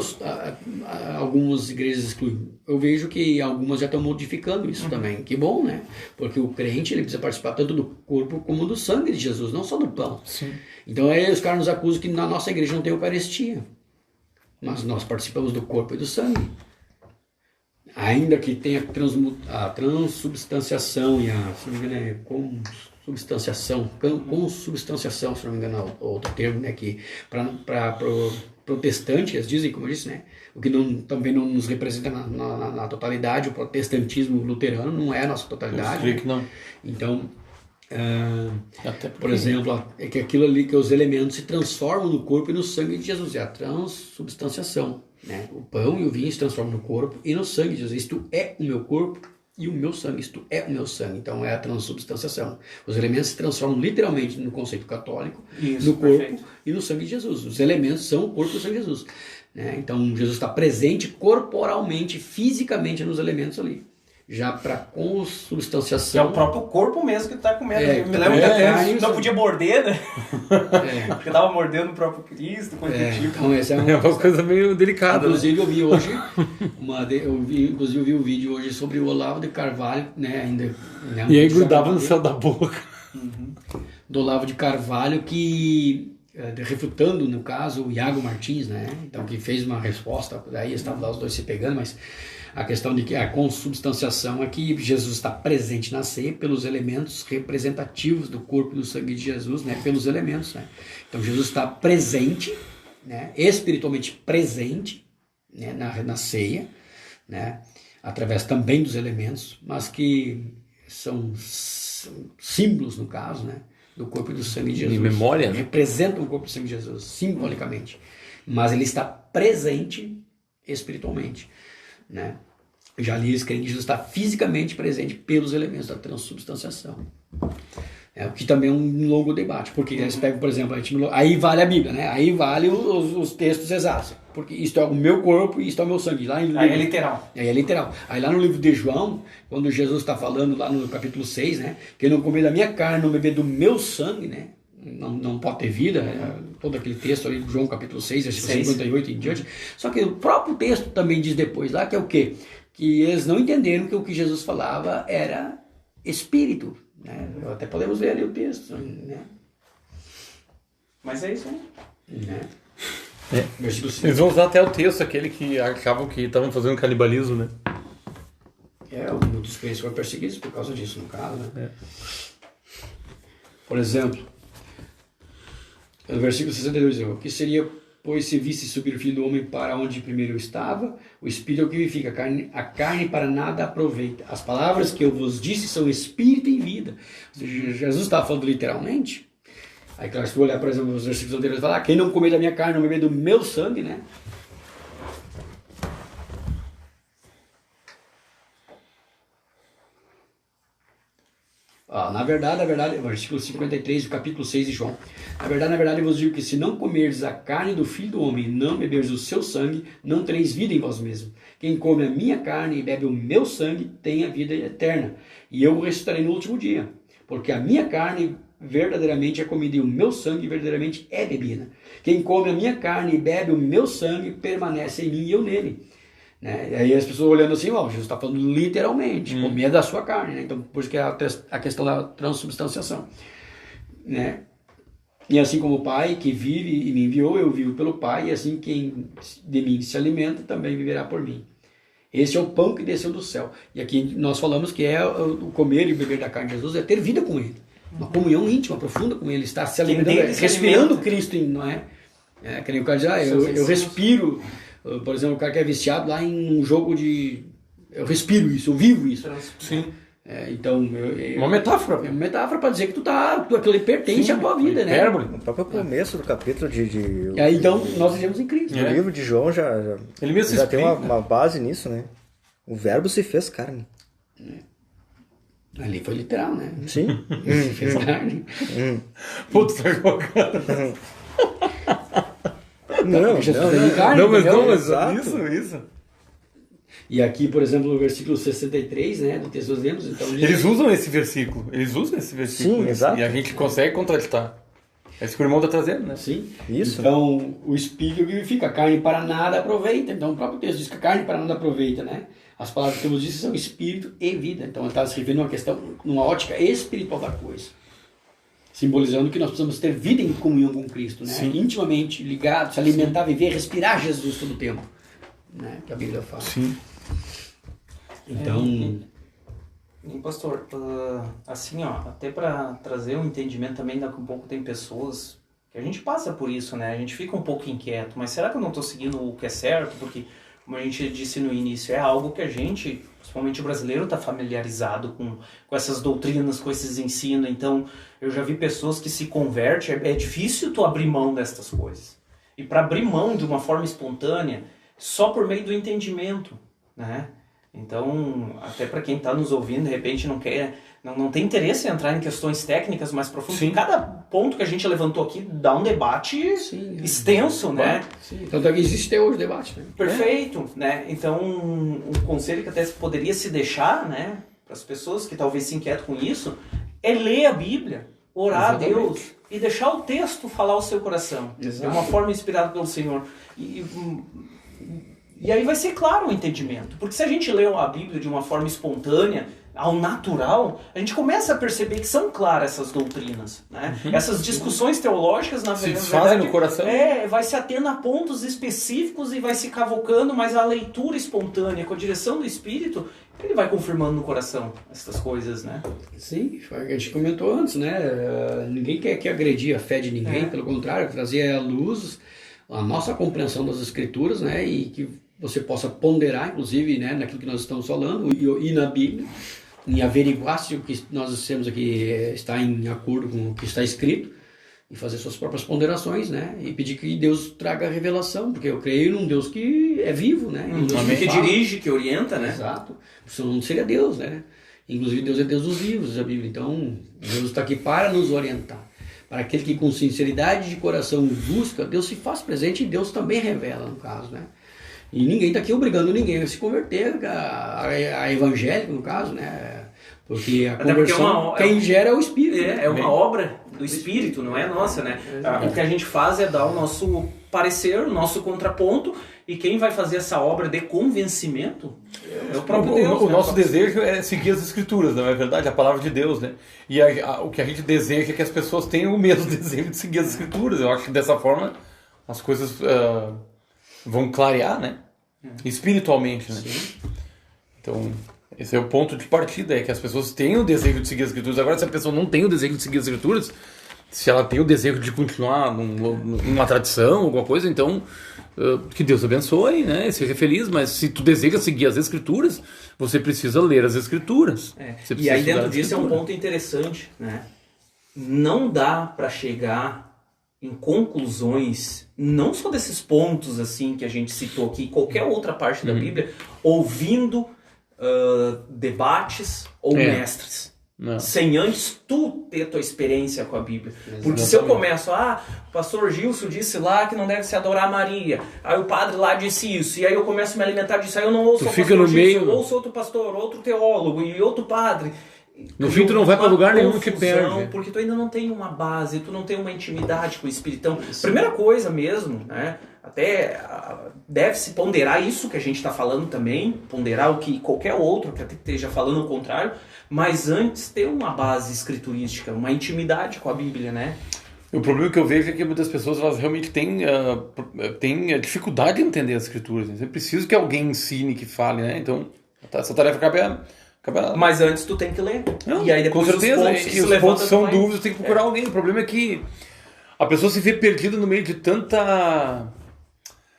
algumas igrejas excluem? Eu vejo que algumas já estão modificando isso também. Que bom, né? Porque o crente ele precisa participar tanto do corpo como do sangue de Jesus, não só do pão. Sim. Então, aí os caras nos acusam que na nossa igreja não tem Eucaristia. Mas nós participamos do corpo e do sangue. Ainda que tenha a transubstanciação e a, se não me engano, consubstanciação, se não me engano, outro termo, né, que para protestante, eles dizem, como eu disse, né, o que também não nos representa na totalidade, o protestantismo luterano não é a nossa totalidade. Eu creio que não. Então, por exemplo, é que aquilo ali, que os elementos se transformam no corpo e no sangue de Jesus, é a transubstanciação, né? O pão e o vinho se transformam no corpo e no sangue de Jesus. Isto é o meu corpo e o meu sangue, isto é o meu sangue. Então é a transubstanciação. Os elementos se transformam literalmente no conceito católico, no corpo e no sangue de Jesus. Os elementos são o corpo e o sangue de Jesus, né? Então Jesus está presente corporalmente, fisicamente nos elementos ali. Já para consubstanciação... É o próprio corpo mesmo que está comendo. Eu me lembro que até não podia morder, né? Porque estava mordendo o próprio Cristo, coisa do tipo. Então, essa é uma coisa meio delicada. Inclusive, né? Eu vi hoje, eu vi um vídeo hoje sobre o Olavo de Carvalho, né? Ainda, né, e aí grudava no céu da boca. Do Olavo de Carvalho, que... refutando, no caso, o Iago Martins, né? Então, que fez uma resposta, daí estavam lá os dois se pegando, mas a questão de que a consubstanciação é que Jesus está presente na ceia pelos elementos representativos do corpo e do sangue de Jesus, né? Pelos elementos, né? Então, Jesus está presente, né? Espiritualmente presente, né? na ceia, né? Através também dos elementos, mas que são símbolos, no caso, né? Do corpo e do sangue de Jesus. De memória, né? Representam o corpo e o sangue de Jesus, simbolicamente. Mas ele está presente espiritualmente, né? Já li eles creem que Jesus está fisicamente presente pelos elementos da transubstanciação. O que também é um longo debate. Porque eles pegam, por exemplo, aí vale a Bíblia, né? Aí vale os textos exatos. Porque isto é o meu corpo e isto é o meu sangue. Aí é literal. Aí é literal. Aí lá no livro de João, quando Jesus está falando lá no capítulo 6, né? Quem não comer da minha carne, não beber do meu sangue, né? Não pode ter vida, todo aquele texto ali, João capítulo 6, versículo 58 em diante. Só que o próprio texto também diz depois lá que é o quê? Que eles não entenderam que o que Jesus falava era espírito, né? Até podemos ler ali o texto, né? Mas é isso aí. Né? Eles vão usar até o texto, aquele que achavam que estavam fazendo canibalismo, né? Um dos crentes foram perseguidos por causa disso, no caso, né? Por exemplo, no versículo 62, o que seria, pois, se visse subir o Filho do Homem para onde primeiro estava? O Espírito é o que vivifica, a carne para nada aproveita. As palavras que eu vos disse são Espírito e vida. Ou seja, Jesus estava falando literalmente. Aí, claro, se tu olhar, por exemplo, os versículos anteriores, falar, quem não comer da minha carne, não beber do meu sangue, né? Na verdade, versículo 53 do capítulo 6 de João. Na verdade, eu vos digo que se não comerdes a carne do Filho do Homem e não beberdes o seu sangue, não tereis vida em vós mesmos. Quem come a minha carne e bebe o meu sangue tem a vida eterna, e eu o ressuscitarei no último dia. Porque a minha carne verdadeiramente é comida e o meu sangue verdadeiramente é bebida. Quem come a minha carne e bebe o meu sangue permanece em mim e eu nele. Né? E aí as pessoas olhando assim, Jesus está falando literalmente, comer da sua carne, né? Então por isso que é a questão da transubstanciação, né? E assim como o Pai que vive e me enviou, eu vivo pelo Pai, e assim quem de mim se alimenta também viverá por mim. Esse é o pão que desceu do céu. E aqui nós falamos que é o comer e beber da carne de Jesus, é ter vida com Ele, uma comunhão íntima, profunda com Ele, estar se alimentando, respirando Cristo, não é? Que nem o cara diz, eu respiro. Por exemplo, o cara que é viciado lá em um jogo de... Eu respiro isso, eu vivo isso. Sim. Então... Uma metáfora. É uma metáfora para dizer que aquilo ali pertence à tua vida, né? No próprio começo do capítulo então, nós vivemos em Cristo. O livro de João já Ele mesmo já tem uma base nisso, né? O verbo se fez carne. Ali foi literal, né? Sim. Se fez carne. Putz, tá jogando. Não, Isso. E aqui, por exemplo, no versículo 63, né, do texto dos Lemos, então... Eles usam esse versículo. Sim, exato. E a gente consegue contraditar. É isso que o irmão está trazendo, né? Sim. Isso. Então, o Espírito vivifica, a carne para nada aproveita. Então, o próprio texto diz que a carne para nada aproveita, né? As palavras que eu vos disse são Espírito e vida. Então, ele está se referindo a uma questão, numa ótica espiritual da coisa. Simbolizando que nós precisamos ter vida em comunhão com Cristo, né? Sim. Intimamente ligado, se alimentar, viver, respirar Jesus todo o tempo, né? Que a Bíblia fala. Sim. Então... E pastor, assim, ó, até para trazer um entendimento também, daqui a um pouco tem pessoas que a gente passa por isso, né? A gente fica um pouco inquieto, mas será que eu não estou seguindo o que é certo? Porque, como a gente disse no início, é algo que a gente, principalmente o brasileiro, está familiarizado com essas doutrinas, com esses ensinos. Então, eu já vi pessoas que se convertem, é difícil tu abrir mão destas coisas. E para abrir mão de uma forma espontânea, só por meio do entendimento, né? Então, até para quem está nos ouvindo, de repente não tem interesse em entrar em questões técnicas mais profundas. Sim. Cada ponto que a gente levantou aqui dá um debate extenso, né? Sim. Tanto é que existe até hoje o debate, né? Perfeito, né? Então, um conselho que até poderia se deixar, né, para as pessoas que talvez se inquietam com isso, é ler a Bíblia, orar a Deus e deixar o texto falar ao seu coração. Exato. De uma forma inspirada pelo Senhor. E aí vai ser claro o entendimento. Porque se a gente lê a Bíblia de uma forma espontânea, ao natural, a gente começa a perceber que são claras essas doutrinas, né? Essas discussões teológicas, na verdade, se desfazem no coração. Vai se atendo a pontos específicos e vai se cavocando, mas a leitura espontânea, com a direção do Espírito, ele vai confirmando no coração essas coisas, né? Sim, a gente comentou antes, né? Ninguém quer agredir a fé de ninguém, pelo contrário, trazer à luz a nossa compreensão das Escrituras, né? E que você possa ponderar, inclusive, né, naquilo que nós estamos falando e na Bíblia, em averiguar se o que nós temos aqui está em acordo com o que está escrito e fazer suas próprias ponderações, né? E pedir que Deus traga a revelação, porque eu creio num Deus que é vivo, né? Um Deus que dirige, que orienta, né? Exato. Senão não seria Deus, né? Inclusive Deus é Deus dos vivos, diz a Bíblia. Então, Deus está aqui para nos orientar. Para aquele que com sinceridade de coração busca, Deus se faz presente e Deus também revela, no caso, né? E ninguém está aqui obrigando ninguém a se converter a evangélico, no caso, né? Porque a conversão, quem gera é o Espírito. É uma obra do Espírito, não é nossa, né? O que a gente faz é dar o nosso parecer, o nosso contraponto, e quem vai fazer essa obra de convencimento é o próprio Deus. O nosso desejo é seguir as Escrituras, não é verdade? A palavra de Deus, né? E o que a gente deseja é que as pessoas tenham o mesmo desejo de seguir as Escrituras. Eu acho que dessa forma as coisas vão clarear, né? Espiritualmente, né? Então, Esse é o ponto de partida, é que as pessoas têm o desejo de seguir as escrituras. Agora, se a pessoa não tem o desejo de seguir as escrituras, se ela tem o desejo de continuar numa tradição, alguma coisa, então que Deus abençoe, né? Seja feliz, mas se tu deseja seguir as escrituras, você precisa ler as escrituras. E aí dentro disso é um ponto interessante, né? Não dá para chegar em conclusões, não só desses pontos assim que a gente citou aqui, qualquer outra parte da Bíblia, ouvindo debates ou mestres. Não. Sem antes tu ter tua experiência com a Bíblia. Exatamente. Porque se eu começo, o pastor Gilson disse lá que não deve se adorar Maria, aí o padre lá disse isso, e aí eu começo a me alimentar disso, aí eu não ouço o pastor Gilson, eu ouço outro pastor, outro teólogo e outro padre. No fim tu não vai para lugar nenhum que perde. Porque tu ainda não tem uma base, tu não tem uma intimidade com o Espírito. Então, primeira coisa mesmo, né? Até deve-se ponderar isso que a gente está falando também, ponderar o que qualquer outro que até esteja falando o contrário, mas antes ter uma base escriturística, uma intimidade com a Bíblia, né? O problema que eu vejo é que muitas pessoas elas realmente têm dificuldade de entender as escrituras. É preciso que alguém ensine, que fale, né? Então, essa tarefa acaba... Mas antes tu tem que ler. Não, e aí depois com certeza, os pontos são dúvidas, tem que procurar alguém. O problema é que a pessoa se vê perdida no meio de tanta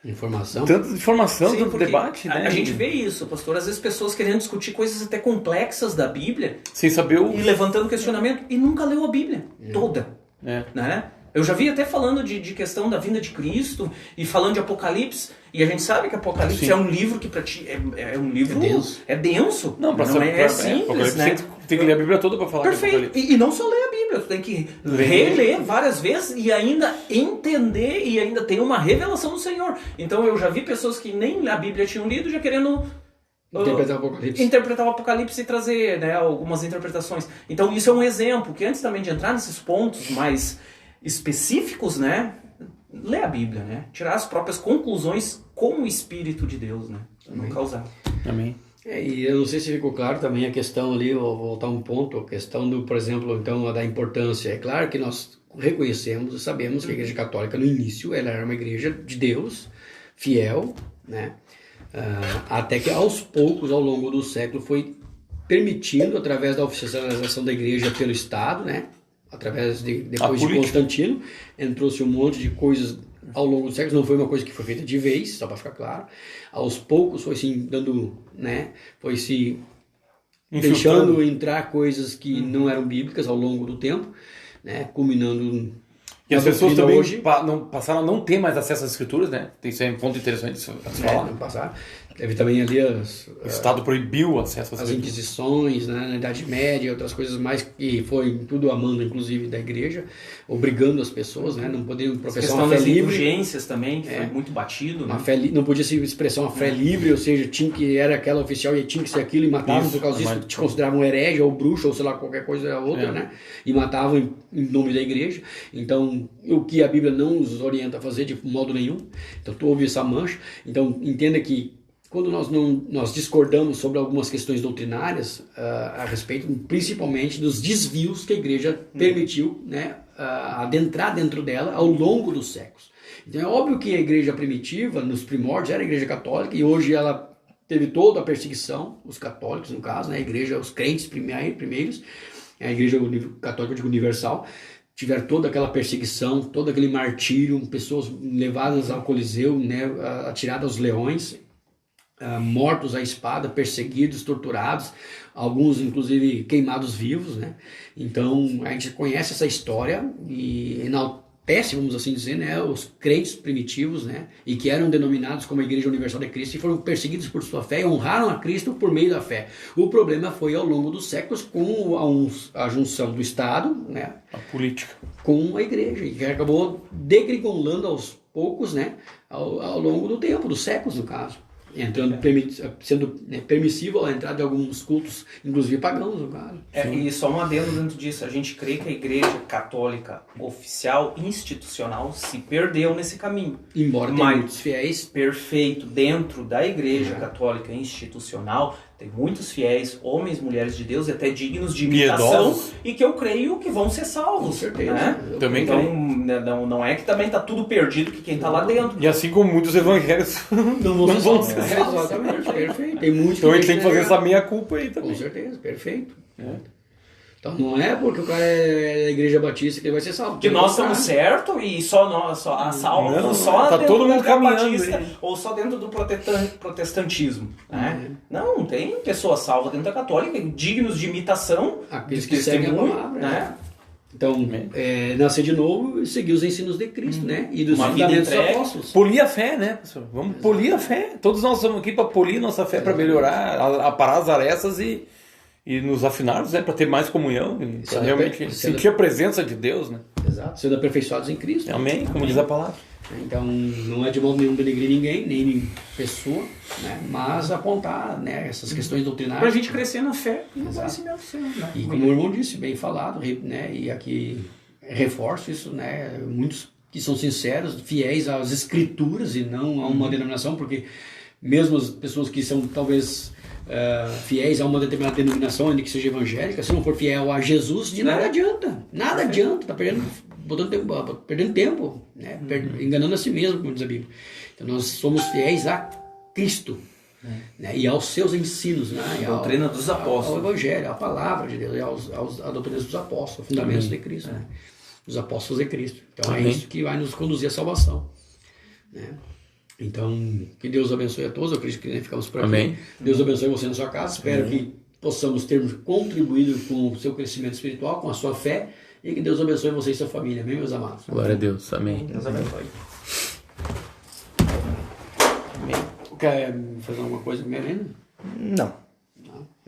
informação, Sim, tanto debate. Né? A gente vê isso, pastor. Às vezes pessoas querendo discutir coisas até complexas da Bíblia. Sem saber E levantando questionamento e nunca leu a Bíblia toda. Né? Eu já vi até falando de questão da vinda de Cristo e falando de Apocalipse. E a gente sabe que Apocalipse é um livro que pra ti é um livro... É denso. Não é simples, né? Tem que ler a Bíblia toda para falar. Perfeito. E não só ler a Bíblia. Tu tem que reler várias vezes e ainda entender e ainda ter uma revelação do Senhor. Então eu já vi pessoas que nem a Bíblia tinham lido já querendo... interpretar o Apocalipse e trazer, né, algumas interpretações. Então isso é um exemplo, que antes também de entrar nesses pontos mais específicos, né, ler a Bíblia, né, tirar as próprias conclusões com o Espírito de Deus, né, não causar. Amém. E eu não sei se ficou claro também a questão ali, vou voltar um ponto, a questão do, por exemplo, então, da importância. É claro que nós reconhecemos e sabemos que a Igreja Católica no início ela era uma igreja de Deus, fiel, né, até que aos poucos, ao longo do século, foi permitindo, através da oficialização da igreja pelo Estado, né, depois de Constantino, entrou-se um monte de coisas ao longo dos séculos, não foi uma coisa que foi feita de vez, só para ficar claro. Aos poucos foi se dando, né, foi se deixando entrar coisas que não eram bíblicas ao longo do tempo, né, culminando... E as pessoas também hoje passaram a não ter mais acesso às escrituras, né? Isso é um ponto interessante de se falar. Não passaram. Teve também ali o Estado proibiu o acesso às as inquisições, né, na Idade Média, outras coisas mais, que foi tudo a mando, inclusive, da igreja, obrigando as pessoas, né, não podiam professar uma fé livre. Indulgências também, que foi muito batido. Né? Não podia se expressar uma fé livre, ou seja, tinha que era aquela oficial e tinha que ser aquilo, e matavam por causa disso, te consideravam herege ou bruxo, ou sei lá, qualquer coisa outra, né, e matavam em nome da igreja. Então, o que a Bíblia não nos orienta a fazer de modo nenhum. Então, tu ouve essa mancha. Então, entenda que quando nós discordamos sobre algumas questões doutrinárias a respeito, principalmente dos desvios que a igreja permitiu, né, adentrar dentro dela ao longo dos séculos. Então é óbvio que a igreja primitiva, nos primórdios, era a igreja católica e hoje ela teve toda a perseguição, os católicos no caso, né, a igreja, os crentes primeiros, a igreja católica, eu digo, universal, tiveram toda aquela perseguição, todo aquele martírio, pessoas levadas ao Coliseu, né, atiradas aos leões, mortos à espada, perseguidos, torturados, alguns inclusive queimados vivos, né? Então a gente conhece essa história e enaltece, vamos assim dizer, né, os crentes primitivos, né, e que eram denominados como a Igreja Universal de Cristo e foram perseguidos por sua fé e honraram a Cristo por meio da fé. O problema foi ao longo dos séculos com a junção do Estado, né, a política, com a igreja, e que acabou degringolando aos poucos, né, ao longo do tempo, dos séculos no caso. Sendo permissível a entrada de alguns cultos, inclusive pagãos, no caso. E só um adendo dentro disso, a gente crê que a Igreja Católica oficial, institucional, se perdeu nesse caminho. Embora tenha muitos fiéis. Perfeito, dentro da Igreja Católica institucional, Tem muitos fiéis, homens, mulheres de Deus, e até dignos de imitação, Piedosos. e que eu creio que vão ser salvos. Com certeza. Né? Também Então, não é que também tá tudo perdido que quem tá lá dentro. E assim como muitos evangelhos não vão ser salvos. Exatamente, perfeito. Tem muitos Então a gente tem que fazer negar. essa meia-culpa aí Com também. certeza, perfeito. Então não é porque o cara é da igreja batista que ele vai ser salvo. Que nós estamos certos e só nós, só a salvo, Não, só tá dentro todo da mundo igreja caminhando batista, aí. ou só dentro do protestantismo. Né? Não, tem pessoas salvas dentro da católica, dignos de imitação, Aqueles de que seguem a testemunho, palavra, né? Então, nascer de novo e seguir os ensinos de Cristo, né? E dos Uma vida fundamentos dos entregue. apóstolos. Polir a fé, né, pessoal? Vamos polir a fé. Todos nós estamos aqui para polir nossa fé, para melhorar, aparar as arestas e nos afinarmos, né? Para ter mais comunhão e para realmente sentir a presença de Deus, né? Exato. Sendo aperfeiçoados em Cristo. Amém, como diz a palavra. Então, não é de modo nenhum denegrir ninguém, nem pessoa, né? Mas apontar, né, essas questões doutrinárias. Pra gente crescer na fé e no Exato. conhecimento seu, né? E como o irmão disse, bem falado, né? E aqui reforço isso, né? Muitos que são sinceros, fiéis às escrituras e não a uma denominação, porque mesmo as pessoas que são talvez fiéis a uma determinada denominação, ainda que seja evangélica, se não for fiel a Jesus, de nada adianta. Nada adianta, tá perdendo tempo, né? Enganando a si mesmo, como diz a Bíblia. Então nós somos fiéis a Cristo, né? E aos seus ensinos, né? A doutrina dos apóstolos. Ao Evangelho, à palavra de Deus, e à doutrina dos apóstolos, fundamentos de Cristo, né? Os apóstolos de Cristo. Então é isso que vai nos conduzir à salvação, né? Então, que Deus abençoe a todos. Eu acredito que ficamos por aqui. Amém. Deus abençoe você na sua casa. Espero que possamos ter contribuído com o seu crescimento espiritual, com a sua fé, e que Deus abençoe você e sua família. Amém, meus amados? Glória a Deus. Amém. Deus abençoe. Quer fazer alguma coisa comigo ainda? Não.